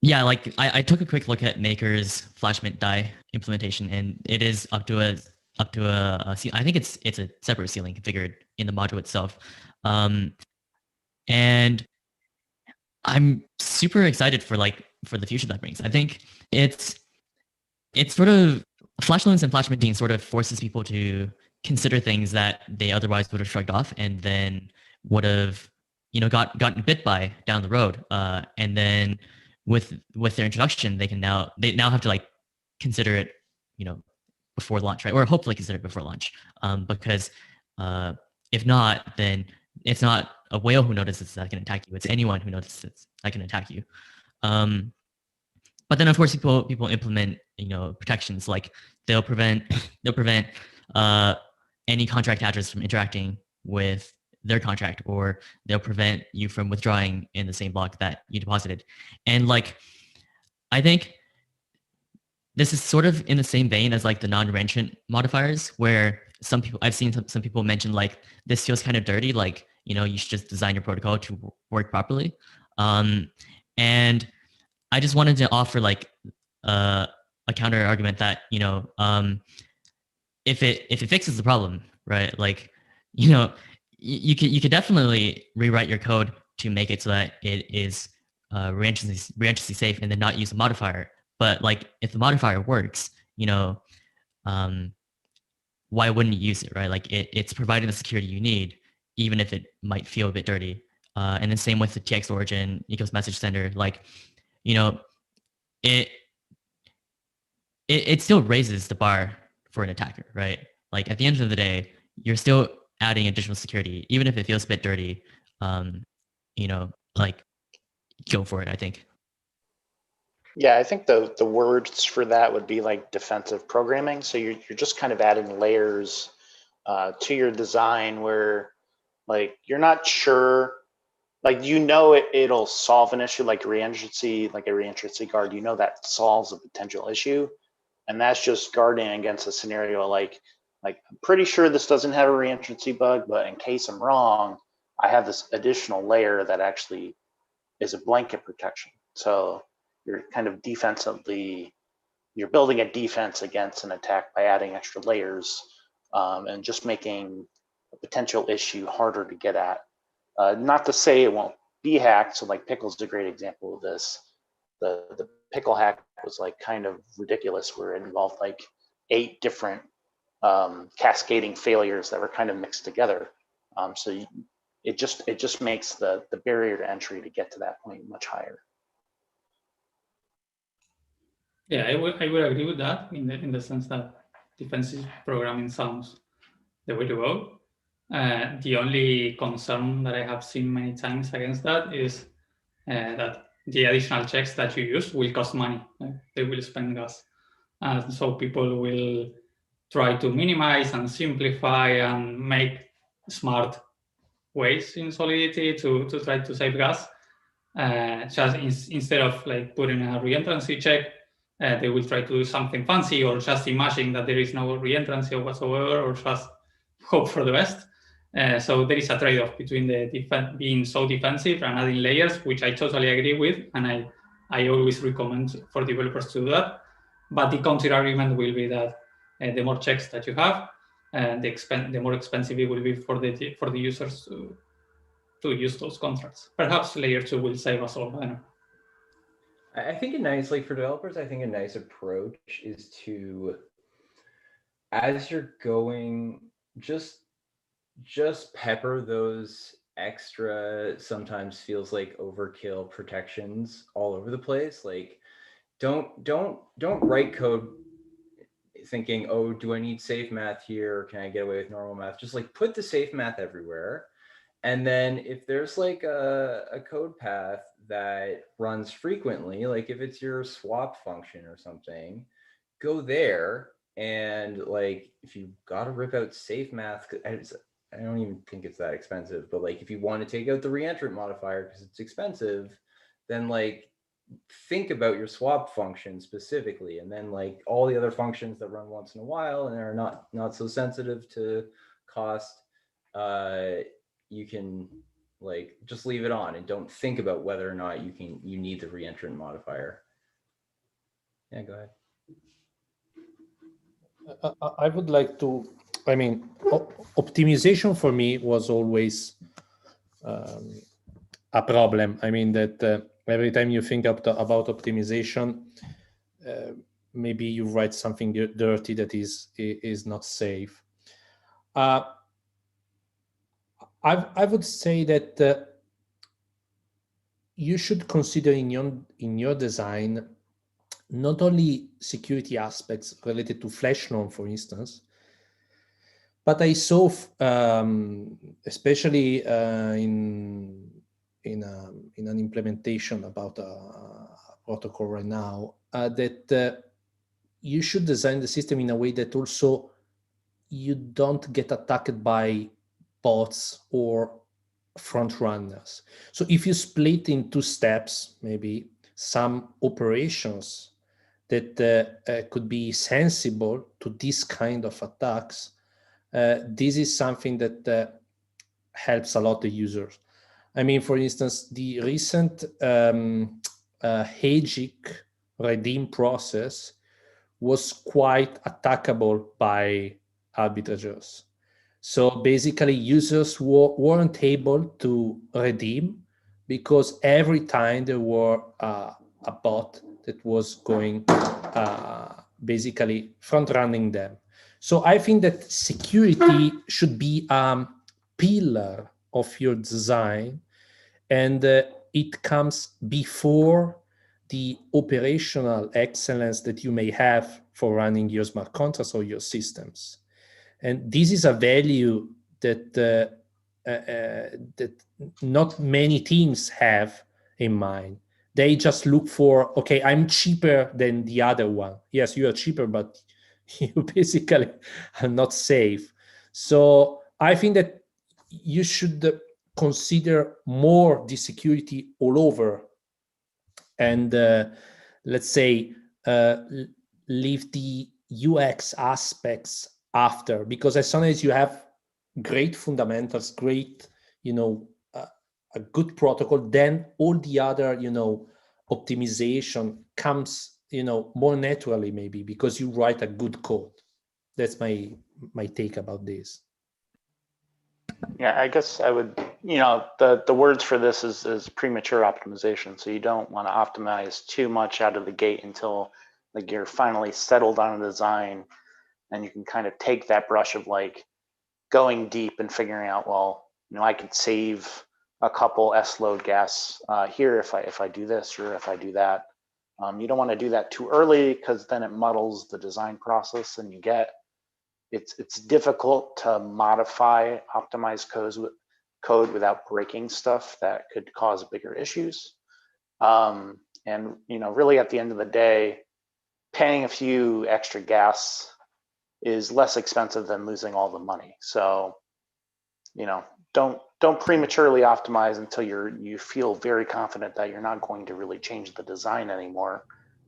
Speaker 2: Yeah, like I took a quick look at Maker's flash mint DAI implementation, and it is up to a I think it's a separate ceiling configured in the module itself. And I'm super excited for the future that brings. I think it's sort of, flash loans and flash minting sort of forces people to consider things that they otherwise would have shrugged off and then would have, gotten bit by down the road. And then with their introduction, they now have to consider it, before launch, right? Or hopefully consider it before launch. Because if not, then it's not a whale who notices that can attack you. It's anyone who notices that can attack you. But then of course people implement protections, like they'll prevent any contract address from interacting with their contract, or they'll prevent you from withdrawing in the same block that you deposited. And I think this is sort of in the same vein as the non-rentrant modifiers, where I've seen some people mention this feels kind of dirty, you should just design your protocol to work properly. And I just wanted to offer a counter argument that if it fixes the problem, right? You could definitely rewrite your code to make it so that it is re-entry safe and then not use a modifier. But if the modifier works, why wouldn't you use it, right? It's providing the security you need, even if it might feel a bit dirty. And then same with the TX origin, Ecos message sender, it still raises the bar for an attacker, right? Like at the end of the day, you're still adding additional security, even if it feels a bit dirty. Like go for it, I think.
Speaker 6: Yeah, I think the words for that would be like defensive programming. So you're just kind of adding layers to your design where like you're not sure, like it'll solve an issue like reentrancy, like a reentrancy guard. You know that solves a potential issue, and that's just guarding against a scenario like I'm pretty sure this doesn't have a reentrancy bug, but in case I'm wrong, I have this additional layer that actually is a blanket protection. So you're kind of you're building a defense against an attack by adding extra layers and just making a potential issue harder to get at. Not to say it won't be hacked. So like Pickle's a great example of this. The Pickle hack was like kind of ridiculous, where it involved like 8 different cascading failures that were kind of mixed together. It just makes the barrier to entry to get to that point much higher.
Speaker 5: Yeah, I would agree with that in the sense that defensive programming sounds the way to go. The only concern that I have seen many times against that is that the additional checks that you use will cost money. They will spend gas. And so people will try to minimize and simplify and make smart ways in Solidity to try to save gas. Just instead of like putting a reentrancy check, they will try to do something fancy, or just imagine that there is no reentrancy whatsoever, or just hope for the best. So there is a trade-off between being so defensive and adding layers, which I totally agree with, and I always recommend for developers to do that. But the counter argument will be that the more checks that you have, the more expensive it will be for the users to use those contracts. Perhaps layer 2 will save us all. I don't know.
Speaker 3: I think for developers, I think a nice approach is to, as you're going, just pepper those extra, sometimes feels like overkill protections all over the place. Like don't write code thinking, oh, do I need safe math here? Or can I get away with normal math? Just like put the safe math everywhere. And then if there's like a code path that runs frequently, like if it's your swap function or something, go there. And like, if you got to rip out safe math, I don't even think it's that expensive, but like if you want to take out the reentrant modifier because it's expensive, then like think about your swap function specifically, and then like all the other functions that run once in a while and are not so sensitive to cost, you can like just leave it on and don't think about whether or not you need the reentrant modifier. Yeah, go ahead.
Speaker 4: I would like to, optimization for me was always a problem. I mean that every time you think about optimization, maybe you write something dirty that is not safe. I would say that you should consider in your design not only security aspects related to flash norm, for instance, but I saw, especially in an implementation about a protocol right now, that you should design the system in a way that also you don't get attacked by bots or front runners. So if you split in 2 steps, maybe some operations that could be sensible to this kind of attacks, this is something that helps a lot the users. I mean, for instance, the recent Hegic redeem process was quite attackable by arbitrageurs. So basically, users weren't able to redeem because every time there were a bot that was going basically front-running them. So I think that security should be a pillar of your design, and it comes before the operational excellence that you may have for running your smart contracts or your systems. And this is a value that that not many teams have in mind. They just look for, okay, I'm cheaper than the other one. Yes, you are cheaper, but you basically are not safe. So I think that you should consider more the security all over, and let's say leave the UX aspects after, because as soon as you have great fundamentals, great, a good protocol, then all the other, optimization comes, more naturally, maybe because you write a good code. That's my take about this.
Speaker 6: Yeah, I guess I would, the words for this is premature optimization. So you don't want to optimize too much out of the gate until like you're finally settled on a design, and you can kind of take that brush of like going deep and figuring out, well, I could save a couple S-load gas here if I do this or if I do that. You don't want to do that too early, because then it muddles the design process, and it's difficult to modify optimized code without breaking stuff that could cause bigger issues. And really at the end of the day, paying a few extra gas is less expensive than losing all the money. So, don't prematurely optimize until you feel very confident that you're not going to really change the design anymore,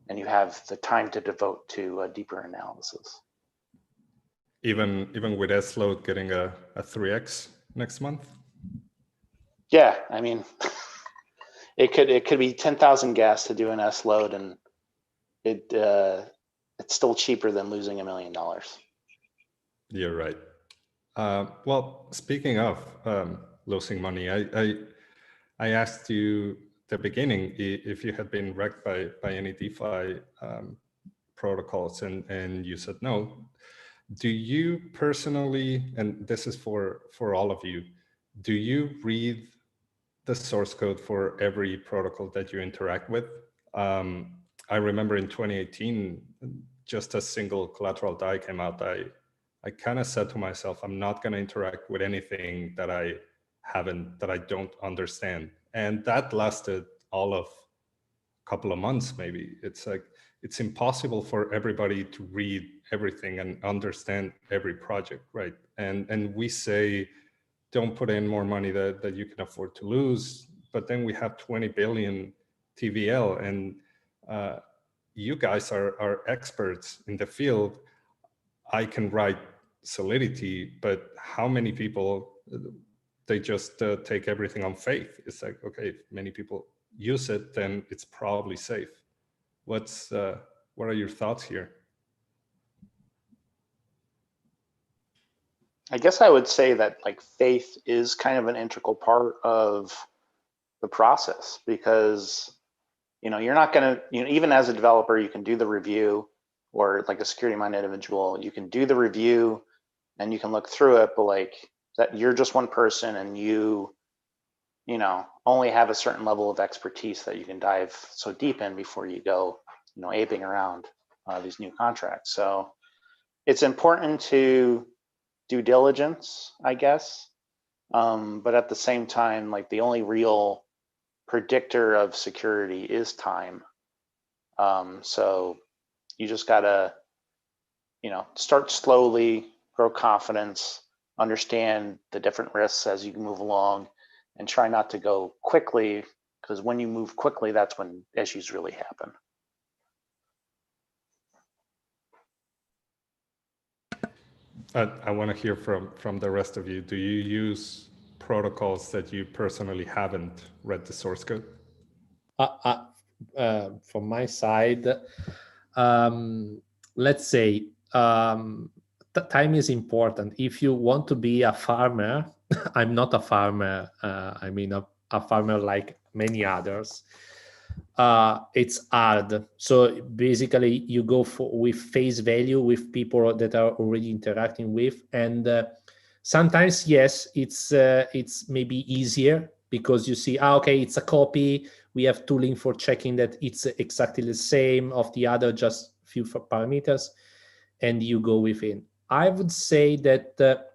Speaker 6: and you have the time to devote to a deeper analysis.
Speaker 1: Even with S-load getting a 3x next month?
Speaker 6: Yeah, I mean, it could be 10,000 gas to do an S-load, and it's still cheaper than losing $1 million.
Speaker 1: You're right. Well, speaking of losing money, I asked you at the beginning if you had been wrecked by any DeFi protocols, and you said no. Do you personally, and this is for all of you, do you read the source code for every protocol that you interact with? I remember in 2018, just a single collateral DAI came out. I kind of said to myself, I'm not going to interact with anything that I don't understand. And that lasted all of a couple of months, maybe. It's like, it's impossible for everybody to read everything and understand every project, right? And we say, don't put in more money that you can afford to lose. But then we have 20 billion TVL, and you guys are experts in the field. I can write Solidity, but how many people, they just take everything on faith? It's like, okay, if many people use it, then it's probably safe. What are your thoughts here?
Speaker 6: I guess I would say that like faith is kind of an integral part of the process, because you're not going to, even as a developer, you can do the review, or like a security-minded individual, you can do the review and you can look through it, but like that, you're just one person, and you only have a certain level of expertise that you can dive so deep in before you go aping around these new contracts. So it's important to due diligence, I guess, but at the same time, like the only real predictor of security is time. So you just gotta start slowly, grow confidence, understand the different risks as you move along, and try not to go quickly, because when you move quickly, that's when issues really happen.
Speaker 1: I want to hear from the rest of you. Do you use protocols that you personally haven't read the source code?
Speaker 4: From my side, let's say time is important. If you want to be a farmer, I'm not a farmer. I mean, a farmer like many others. It's hard. So basically, you go with face value with people that are already interacting with, and sometimes yes, it's maybe easier because you see, okay, it's a copy. We have tooling for checking that it's exactly the same of the other, just few parameters, and you go within. I would say that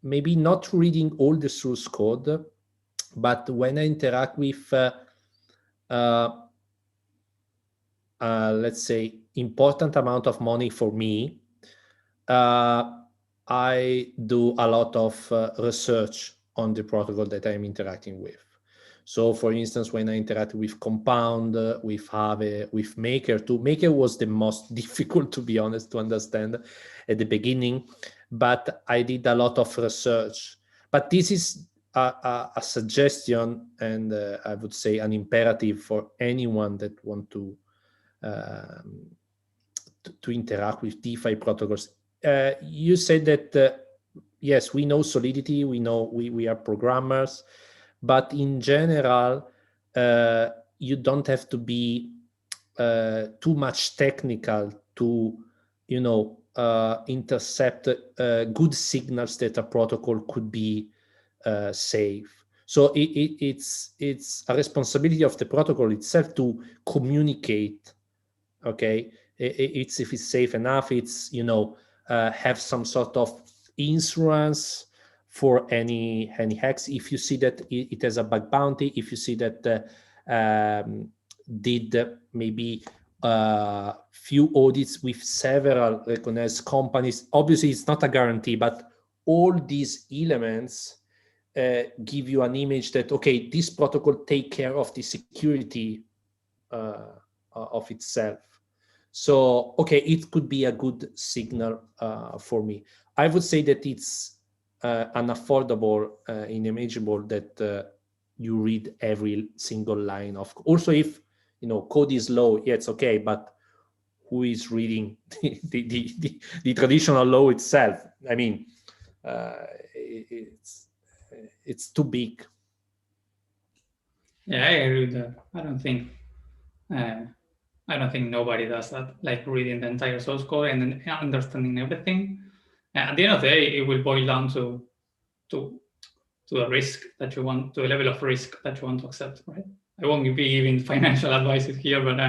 Speaker 4: maybe not reading all the source code, but when I interact with, let's say, important amount of money for me, I do a lot of research on the protocol that I'm interacting with. So for instance, when I interact with Compound, with Aave, with Maker too, Maker was the most difficult, to be honest, to understand at the beginning, but I did a lot of research. But this is a suggestion, and I would say an imperative for anyone that want to interact with DeFi protocols. You said that, yes, we know Solidity, we know we are programmers, but in general, you don't have to be too much technical to, intercept good signals that a protocol could be safe. So it's a responsibility of the protocol itself to communicate. Okay, it's if it's safe enough. It's have some sort of insurance for any hacks. If you see that it has a bug bounty, if you see that did maybe few audits with several recognized companies, obviously it's not a guarantee, but all these elements give you an image that, okay, this protocol take care of the security of itself. So, okay, it could be a good signal for me. I would say that it's unaffordable, inimaginable that you read every single line of. Also, if code is low, yeah, it's okay, but who is reading the traditional law itself? I mean, it's too big.
Speaker 5: Yeah, I agree with that. I don't think nobody does that, like reading the entire source code and then understanding everything. At the end of the day, it will boil down to the risk that you want, to a level of risk that you want to accept, right? I won't be giving financial advice here, but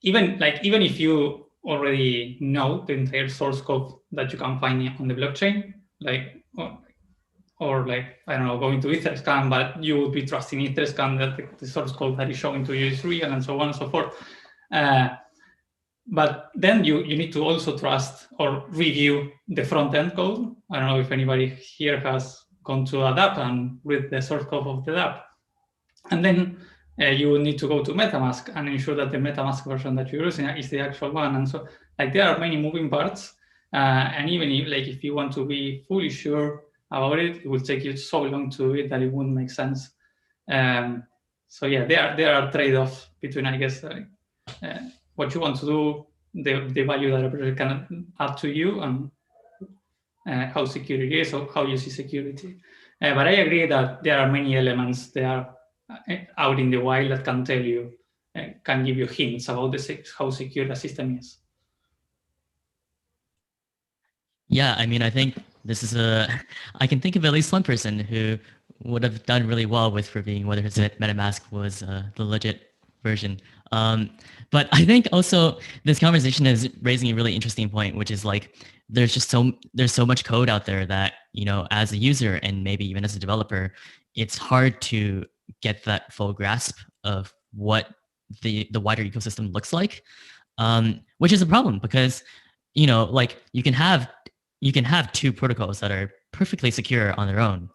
Speaker 5: even if you already know the entire source code that you can find on the blockchain, or I don't know, going to ETHScan, but you would be trusting ETHScan that the source code that is showing to you is real and so on and so forth. But then you need to also trust or review the front-end code. I don't know if anybody here has gone to a DApp and read the source code of the DApp. And then you will need to go to MetaMask and ensure that the MetaMask version that you're using is the actual one. And so there are many moving parts. And even if you want to be fully sure about it, it will take you so long to do it that it wouldn't make sense. So yeah, there are trade-offs between, I guess, what you want to do, the value that a project can add to you, and how secure it is, or how you see security. But I agree that there are many elements that are out in the wild that can tell you, can give you hints about how secure the system is.
Speaker 2: Yeah, I mean, I think this is I can think of at least one person who would have done really well with proving whether his MetaMask was the legit version. But I think also this conversation is raising a really interesting point, which is there's so much code out there that, as a user and maybe even as a developer, it's hard to get that full grasp of what the wider ecosystem looks like, which is a problem because, you can have two protocols that are perfectly secure on their own.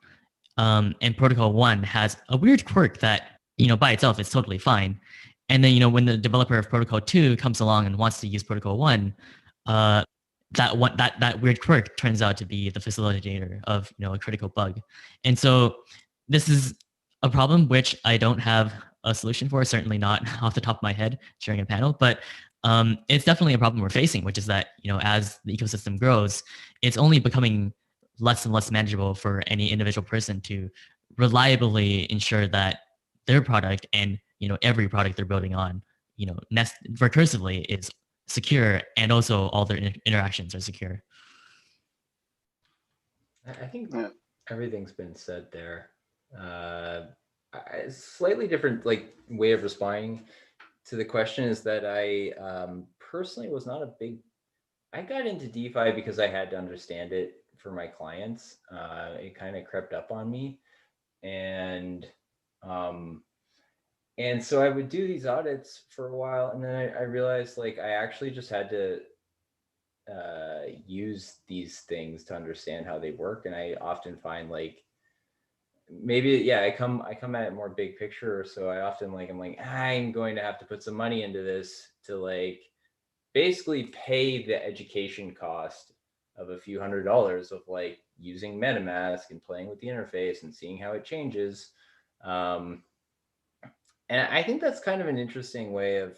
Speaker 2: And protocol 1 has a weird quirk that, by itself is totally fine. And then, when the developer of protocol 2 comes along and wants to use protocol 1, that weird quirk turns out to be the facilitator of, a critical bug. And so this is a problem which I don't have a solution for, certainly not off the top of my head during a panel, but it's definitely a problem we're facing, which is that, as the ecosystem grows, it's only becoming less and less manageable for any individual person to reliably ensure that their product and, every product they're building on, recursively is secure, and also all their interactions are secure.
Speaker 3: I think everything's been said there. a slightly different like way of responding to the question is that I personally was not a big. I got into DeFi because I had to understand it for my clients. It kind of crept up on me, and so I would do these audits for a while, and then I realized like I actually just had to use these things to understand how they work, and I often find like maybe yeah I come at it more big picture, so I often like I'm going to have to put some money into this to like basically pay the education cost of a few $100s of like using MetaMask and playing with the interface and seeing how it changes. And I think that's kind of an interesting way of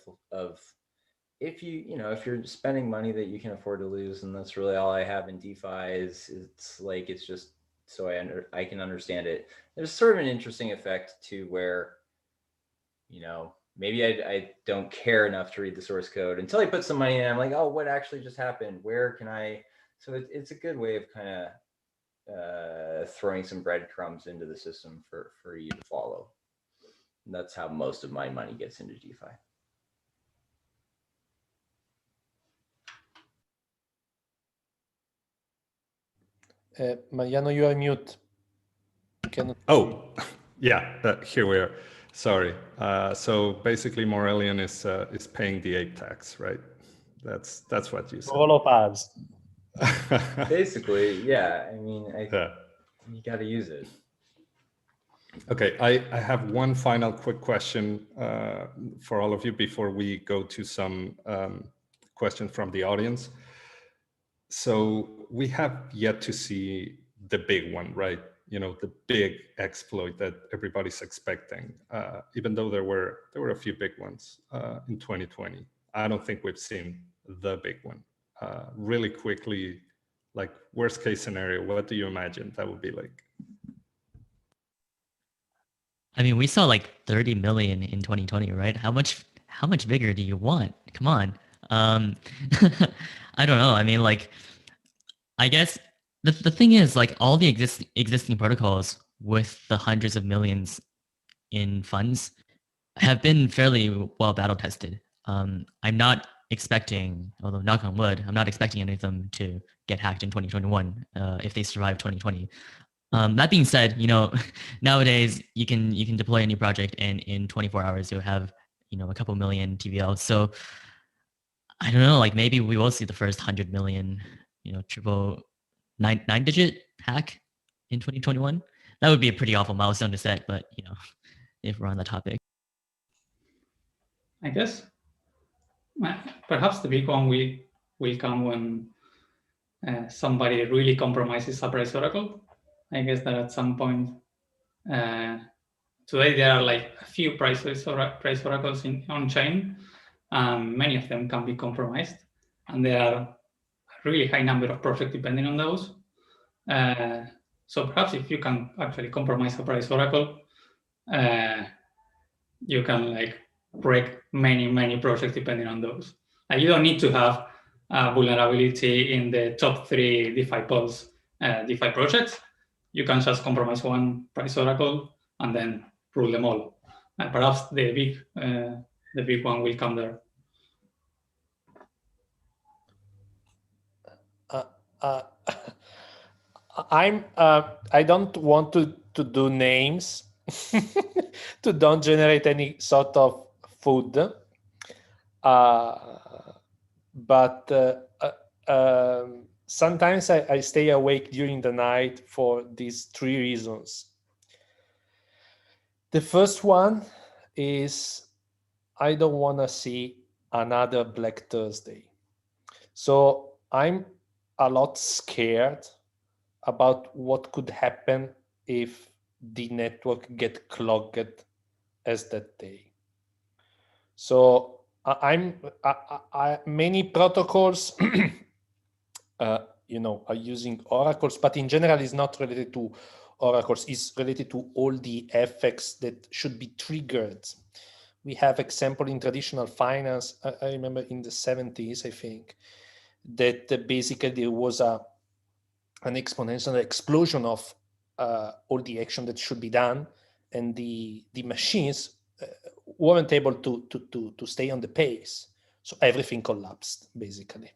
Speaker 3: if if you're spending money that you can afford to lose, and that's really all I have in DeFi is it's just so I can understand it. There's sort of an interesting effect to where, maybe I don't care enough to read the source code until I put some money in. I'm like, oh, what actually just happened? Where can I? So it's a good way of kind of throwing some breadcrumbs into the system for you to follow. And that's how most of my money gets into DeFi.
Speaker 4: Mariano, you are mute.
Speaker 1: Oh, yeah, here we are. Sorry. So basically, Maurelian is paying the ape tax, right? That's what you said.
Speaker 4: All of us.
Speaker 3: Basically, yeah. I mean, you got to use it.
Speaker 1: Okay, I have one final quick question for all of you before we go to some questions from the audience. So we have yet to see the big one, right? The big exploit that everybody's expecting, even though there were a few big ones in 2020. I don't think we've seen the big one. Really quickly, like worst case scenario, what do you imagine that would be like?
Speaker 2: I mean, we saw like 30 million in 2020, right? How much bigger do you want? Come on. I don't know. I mean, like, I guess the thing is, like, all the existing protocols with the hundreds of millions in funds have been fairly well battle tested. I'm not expecting, although knock on wood, I'm not expecting any of them to get hacked in 2021 if they survive 2020. That being said, nowadays you can deploy a new project and in 24 hours you'll have a couple million TVL. So I don't know, like maybe we will see the first 100 million, triple nine digit hack in 2021. That would be a pretty awful milestone to set, but if we're on the topic,
Speaker 5: I guess perhaps the big one will come when somebody really compromises a price oracle. I guess that at some point, today there are like a few price oracles on chain. Many of them can be compromised, and there are a really high number of projects depending on those. So perhaps if you can actually compromise a price oracle, you can like break many projects depending on those. Like you don't need to have a vulnerability in the top 3 DeFi pods, DeFi projects. You can just compromise one price oracle and then rule them all. Perhaps the big one will come there.
Speaker 4: I don't want to do names to don't generate any sort of food. But sometimes I stay awake during the night for these 3 reasons. The first one is I don't want to see another Black Thursday. So I'm a lot scared about what could happen if the network get clogged as that day. So many protocols are using oracles, but in general it's not related to oracles. It's related to all the effects that should be triggered. We have example in traditional finance. I remember in the 70s, I think, that basically there was an exponential explosion of all the action that should be done, the machines weren't able to stay on the pace. So everything collapsed, basically.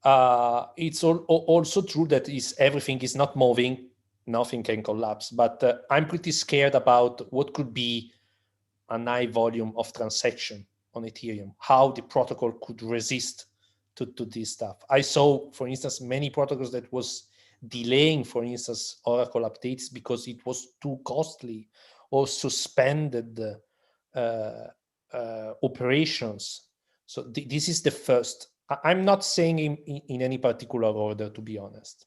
Speaker 4: It's also true that everything is not moving, nothing can collapse. But I'm pretty scared about what could be a high volume of transaction on Ethereum, how the protocol could resist to this stuff. I saw, for instance, many protocols that was delaying, for instance, Oracle updates because it was too costly, or suspended operations. So this is the first. I'm not saying in any particular order, to be honest.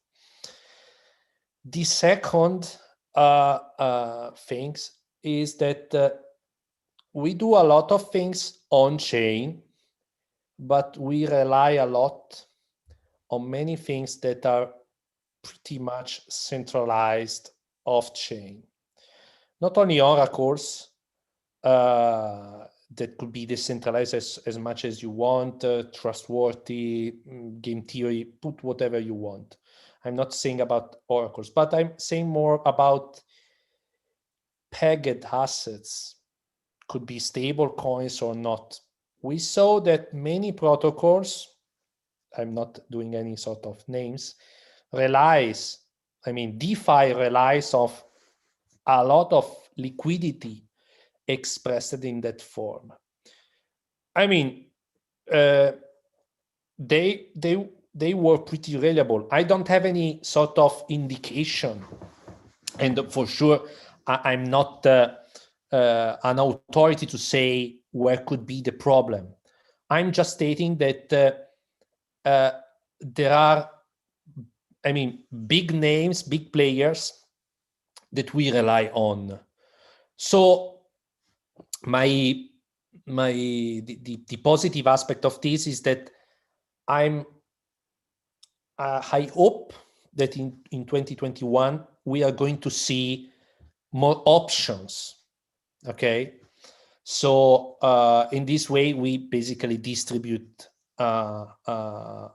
Speaker 4: The second things is that we do a lot of things on chain, but we rely a lot on many things that are pretty much centralized off chain. Not only oracles that could be decentralized as much as you want, trustworthy, game theory, put whatever you want. I'm not saying about oracles, but I'm saying more about pegged assets, could be stable coins or not. We saw that many protocols, I'm not doing any sort of names, DeFi relies of a lot of liquidity expressed in that form. They were pretty reliable. I don't have any sort of indication, and for sure I'm not an authority to say where could be the problem. I'm just stating that there are, big names, big players that we rely on. So the positive aspect of this is that I hope that in 2021 we are going to see more options. Okay, so in this way we basically distribute the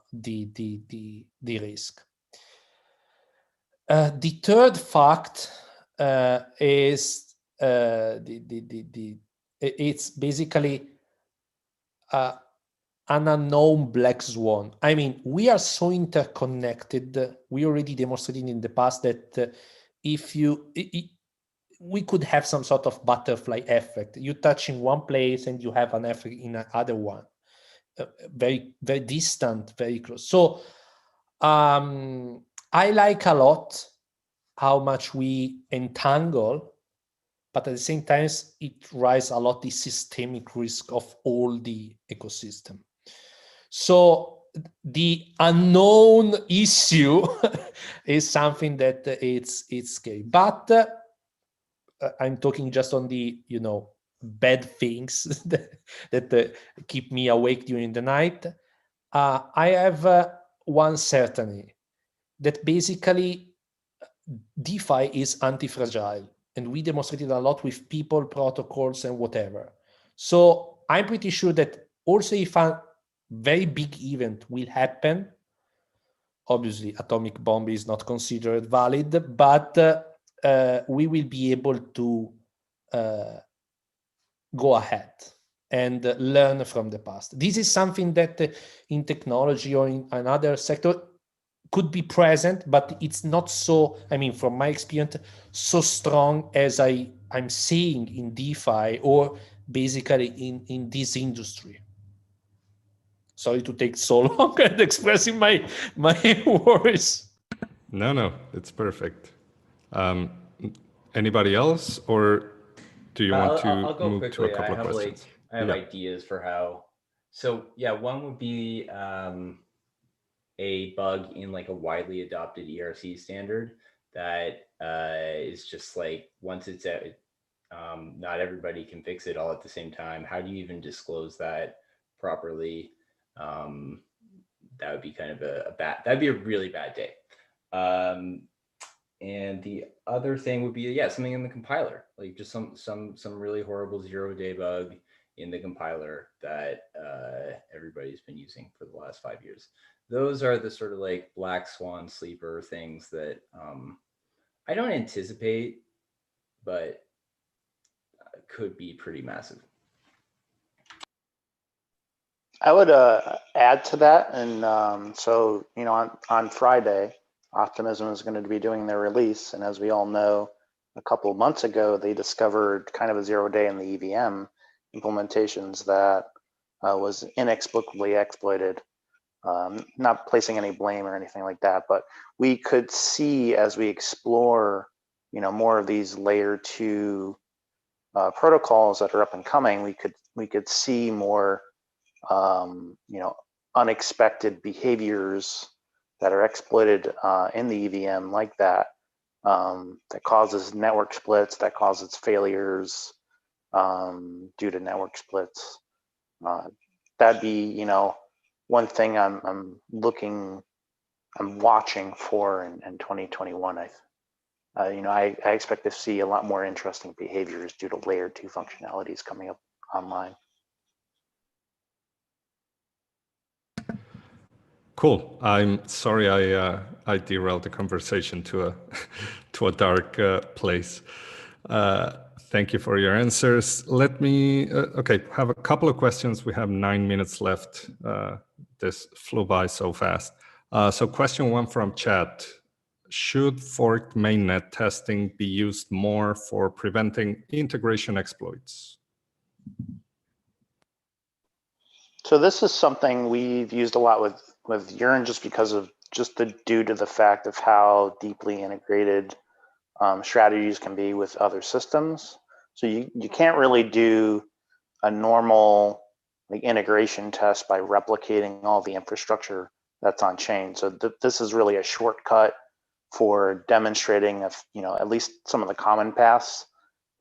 Speaker 4: risk. The third fact is it's basically an unknown black swan. We are so interconnected. We already demonstrated in the past that we could have some sort of butterfly effect. You touch in one place and you have an effect in another one, very, very distant, very close. So I like a lot how much we entangle, but at the same time, it raises a lot the systemic risk of all the ecosystem. So the unknown issue is something that it's scary. But I'm talking just on the bad things that keep me awake during the night. I have one certainty, that basically DeFi is anti-fragile, and we demonstrated a lot with people, protocols, and whatever. So I'm pretty sure that also if a very big event will happen, obviously atomic bomb is not considered valid, but we will be able to go ahead and learn from the past. This is something that in technology or in another sector could be present, but it's not so, from my experience, so strong as I'm seeing in DeFi or basically in this industry. Sorry to take so long and expressing my worries.
Speaker 1: No, it's perfect. Anybody else, or do you want to
Speaker 3: I'll go
Speaker 1: move
Speaker 3: quickly.
Speaker 1: to a couple of questions?
Speaker 3: I have ideas for how. So yeah, one would be a bug in like a widely adopted ERC standard that is just like once it's out, not everybody can fix it all at the same time. How do you even disclose that properly? That would be kind of that'd be a really bad day. And the other thing would be, something in the compiler, like just some really horrible 0-day bug in the compiler that everybody's been using for the last 5 years. Those are the sort of like black swan sleeper things that I don't anticipate, but could be pretty massive.
Speaker 6: I would add to that, and so on Friday, Optimism is going to be doing their release, and as we all know, a couple of months ago they discovered kind of a 0-day in the EVM implementations that was inexplicably exploited. Not placing any blame or anything like that, but we could see as we explore, more of these layer 2 protocols that are up and coming, we could see more, unexpected behaviors that are exploited in the EVM like that, that causes network splits, that causes failures due to network splits. That'd be, one thing I'm watching for in 2021. I expect to see a lot more interesting behaviors due to layer 2 functionalities coming up online.
Speaker 1: Cool. I'm sorry I derailed the conversation to a dark place. Thank you for your answers. Let me have a couple of questions. We have 9 minutes left. This flew by so fast. So question 1 from chat: should forked mainnet testing be used more for preventing integration exploits?
Speaker 6: So this is something we've used a lot with Yearn, just because of due to the fact of how deeply integrated strategies can be with other systems. So you can't really do a normal integration test by replicating all the infrastructure that's on chain. So this is really a shortcut for demonstrating at least some of the common paths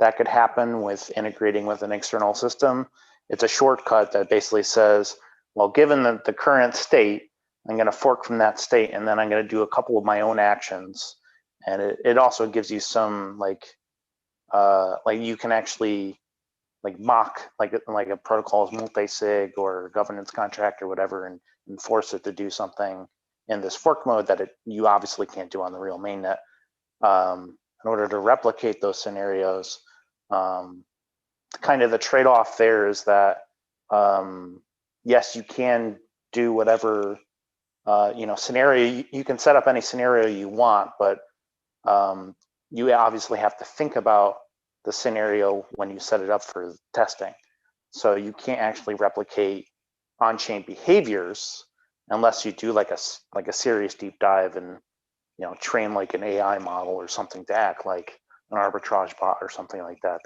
Speaker 6: that could happen with integrating with an external system. It's a shortcut that basically says, well, given the current state, I'm going to fork from that state, and then I'm going to do a couple of my own actions. And it also gives you some you can actually mock like a protocol is multi-sig or a governance contract or whatever, and force it to do something in this fork mode that you obviously can't do on the real mainnet. In order to replicate those scenarios, kind of the trade-off there is that yes, you can do whatever scenario, you can set up any scenario you want, but you obviously have to think about the scenario when you set it up for testing. So you can't actually replicate on-chain behaviors unless you do like a serious deep dive and train like an AI model or something to act like an arbitrage bot or something like that.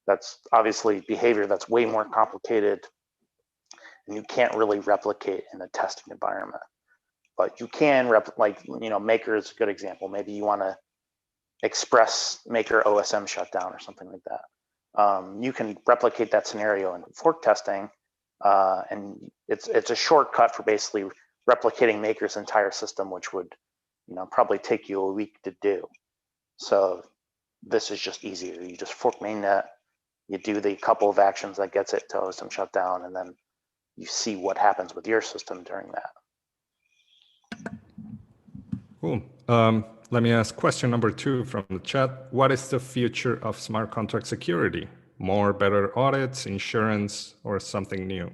Speaker 6: That's obviously behavior that's way more complicated, and you can't really replicate in a testing environment. But you can Maker is a good example. Maybe you want to express Maker OSM shutdown or something like that. You can replicate that scenario in fork testing, and it's a shortcut for basically replicating Maker's entire system, which would probably take you a week to do. So this is just easier. You just fork mainnet, you do the couple of actions that gets it to OSM shutdown, and then you see what happens with your system during that.
Speaker 1: Cool. Let me ask question number 2 from the chat. What is the future of smart contract security? More better audits, insurance, or something new?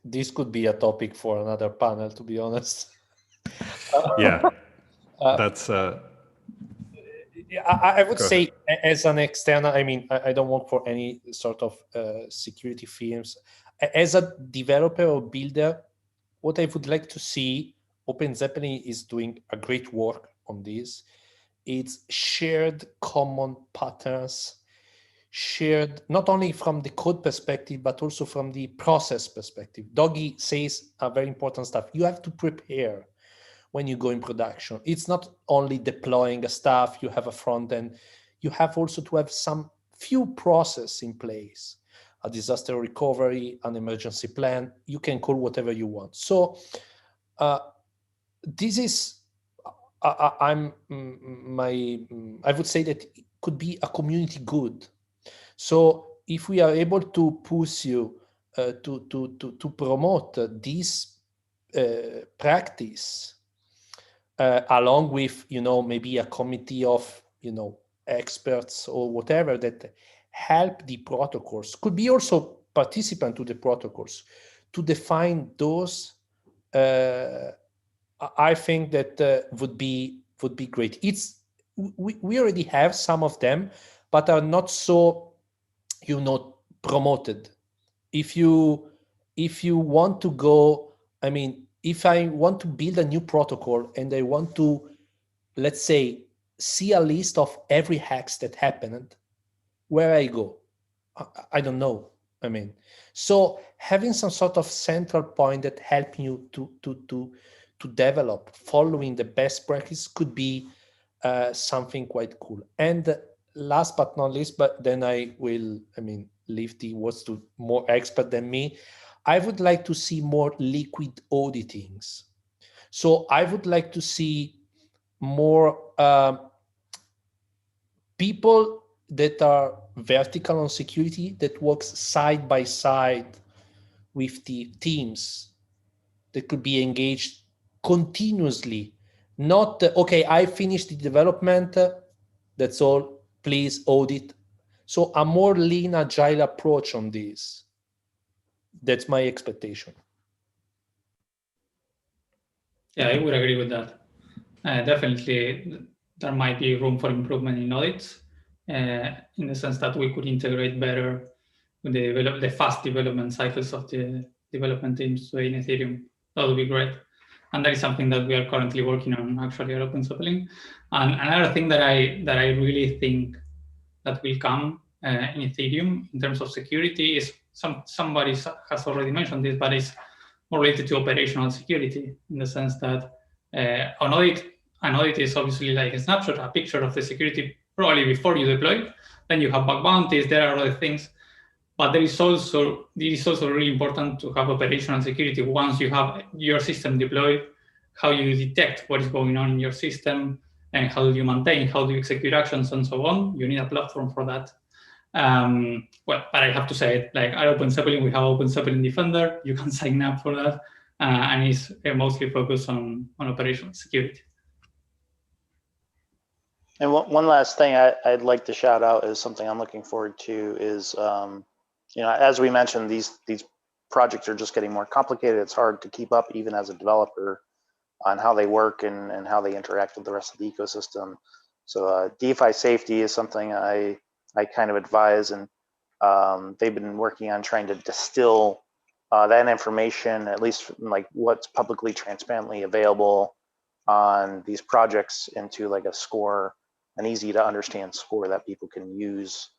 Speaker 4: This could be a topic for another panel, to be honest.
Speaker 1: Yeah, that's...
Speaker 4: I would say as an external, I don't work for any sort of security firms. As a developer or builder, what I would like to see, Zeppelin is doing a great work on this. It's shared common patterns, shared not only from the code perspective, but also from the process perspective. Doggy says a very important stuff. You have to prepare when you go in production. It's not only deploying a stuff, you have a front end, you have also to have some few process in place, a disaster recovery, an emergency plan, you can call whatever you want. So this is, I would say that it could be a community good. So if we are able to push you to promote this practice, along with, maybe a committee of, experts or whatever that help the protocols, could be also participant to the protocols, to define those. I think that would be great. We already have some of them, but are not so, promoted. If you want to go, I mean, if I want to build a new protocol and I want to, let's say, see a list of every hacks that happened, where I go, I don't know. I mean, so having some sort of central point that help you to develop, following the best practice, could be something quite cool. And last but not least, but then I will, leave the words to more expert than me. I would like to see more liquid auditings. So I would like to see more people that are vertical on security, that works side by side with the teams that could be engaged continuously. Not, okay, I finished the development, that's all, please audit. So a more lean, agile approach on this. That's my expectation.
Speaker 5: Yeah, I would agree with that. Definitely, there might be room for improvement in audits, in the sense that we could integrate better with the fast development cycles of the development teams in Ethereum. That would be great. And that is something that we are currently working on, actually, at Open Zeppelin. And another thing that I really think that will come in Ethereum in terms of security is somebody has already mentioned this, but it's more related to operational security, in the sense that an audit is obviously like a snapshot, a picture of the security probably before you deploy. Then you have bug bounties, there are other things. But it is also really important to have operational security once you have your system deployed, how you detect what is going on in your system, and how do you maintain, how do you execute actions, and so on. You need a platform for that. But I have to say, like at Open Zeppelin, we have Open Zeppelin Defender. You can sign up for that, and it's mostly focused on operational security.
Speaker 6: And one last thing I'd like to shout out is something I'm looking forward to is, as we mentioned, these projects are just getting more complicated. It's hard to keep up even as a developer on how they work and how they interact with the rest of the ecosystem. So DeFi safety is something I kind of advise, and they've been working on trying to distill that information, at least like what's publicly transparently available on these projects, into like a score, an easy to understand score that people can use,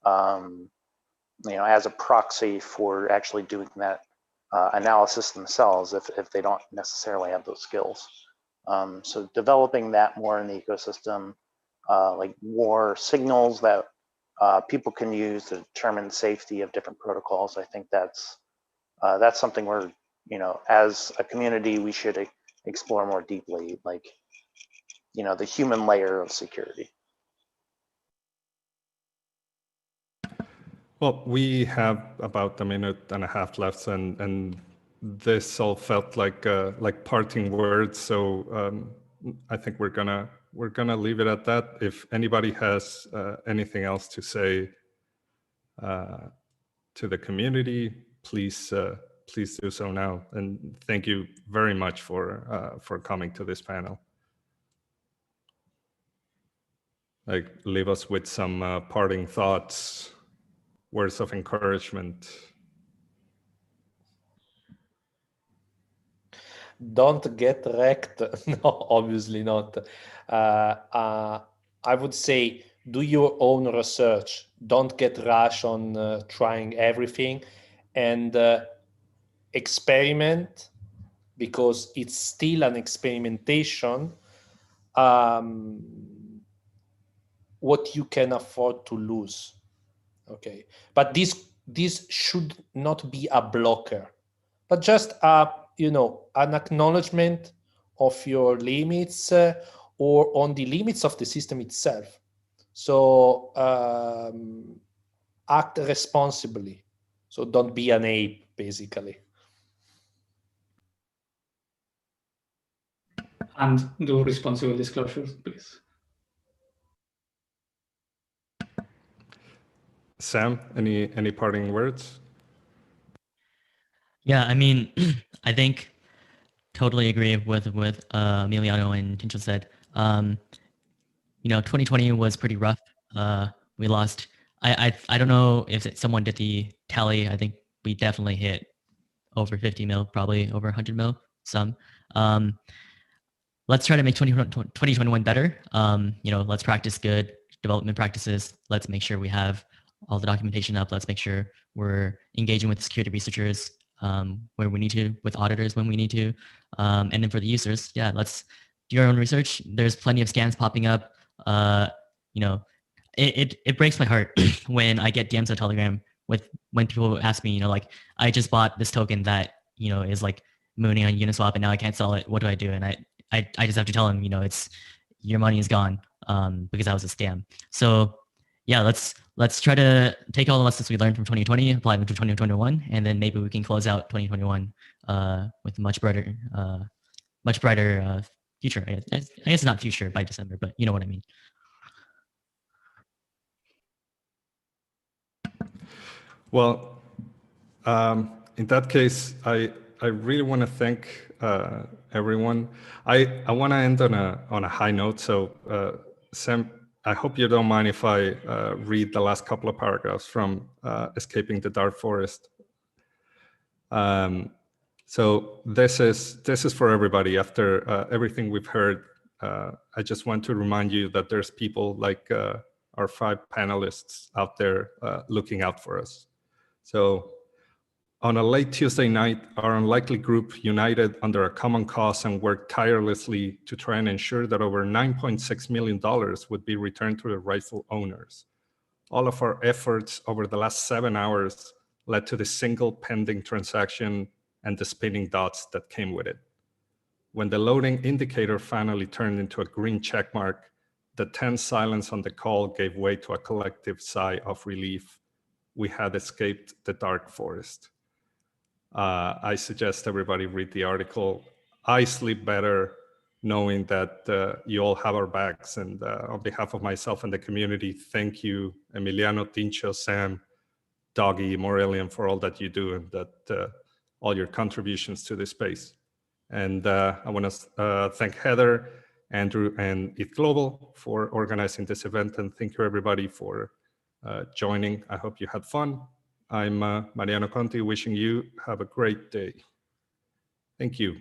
Speaker 6: as a proxy for actually doing that analysis themselves if they don't necessarily have those skills. So developing that more in the ecosystem, like more signals that people can use to determine safety of different protocols. I think that's something where, as a community, we should explore more deeply, like, the human layer of security.
Speaker 1: Well, we have about a minute and a half left, and this all felt like parting words. So I think we're gonna leave it at that. If anybody has anything else to say to the community, please do so now. And thank you very much for coming to this panel. Like, leave us with some parting thoughts, words of encouragement.
Speaker 4: Don't get wrecked. No, obviously not. I would say do your own research. Don't get rash on trying everything, and experiment, because it's still an experimentation. What you can afford to lose. Okay, but this should not be a blocker, but just an acknowledgement of your limits, or on the limits of the system itself. So act responsibly. So don't be an ape, basically.
Speaker 5: and do responsible disclosures, please.
Speaker 1: Sam, any parting words?
Speaker 2: Yeah, I mean, I think totally agree with Emiliano and Tincho said. 2020 was pretty rough. We lost. I don't know if someone did the tally. I think we definitely hit over 50 mil, probably over 100 mil. Some. Let's try to make 2021 better. Let's practice good development practices. Let's make sure we have all the documentation up. Let's make sure we're engaging with security researchers where we need to, with auditors when we need to. And then for the users, yeah, let's do your own research. There's plenty of scams popping up. It breaks my heart when I get DMs on Telegram when people ask me, like, I just bought this token that, is like mooning on Uniswap and now I can't sell it. What do I do? And I just have to tell them, it's your money is gone because that was a scam. So yeah, let's try to take all the lessons we learned from 2020, apply them to 2021, and then maybe we can close out 2021 with a much brighter future. I guess not future by December, but you know what I mean.
Speaker 1: Well, in that case, I really want to thank everyone. I want to end on a high note. So Sam, I hope you don't mind if I read the last couple of paragraphs from Escaping the Dark Forest. So this is for everybody. After everything we've heard, I just want to remind you that there's people like our 5 panelists out there looking out for us. So on a late Tuesday night, our unlikely group united under a common cause and worked tirelessly to try and ensure that over $9.6 million would be returned to the rightful owners. All of our efforts over the last 7 hours led to the single pending transaction and the spinning dots that came with it. When the loading indicator finally turned into a green check mark, the tense silence on the call gave way to a collective sigh of relief. We had escaped the dark forest. I suggest everybody read the article. I sleep better knowing that you all have our backs. And on behalf of myself and the community, thank you, Emiliano, Tincho, Sam, Doggy, Maurelian, for all that you do and that all your contributions to this space. And I want to thank Heather, Andrew, and ETHGlobal for organizing this event. And thank you, everybody, for joining. I hope you had fun. I'm Mariano Conti, wishing you have a great day. Thank you.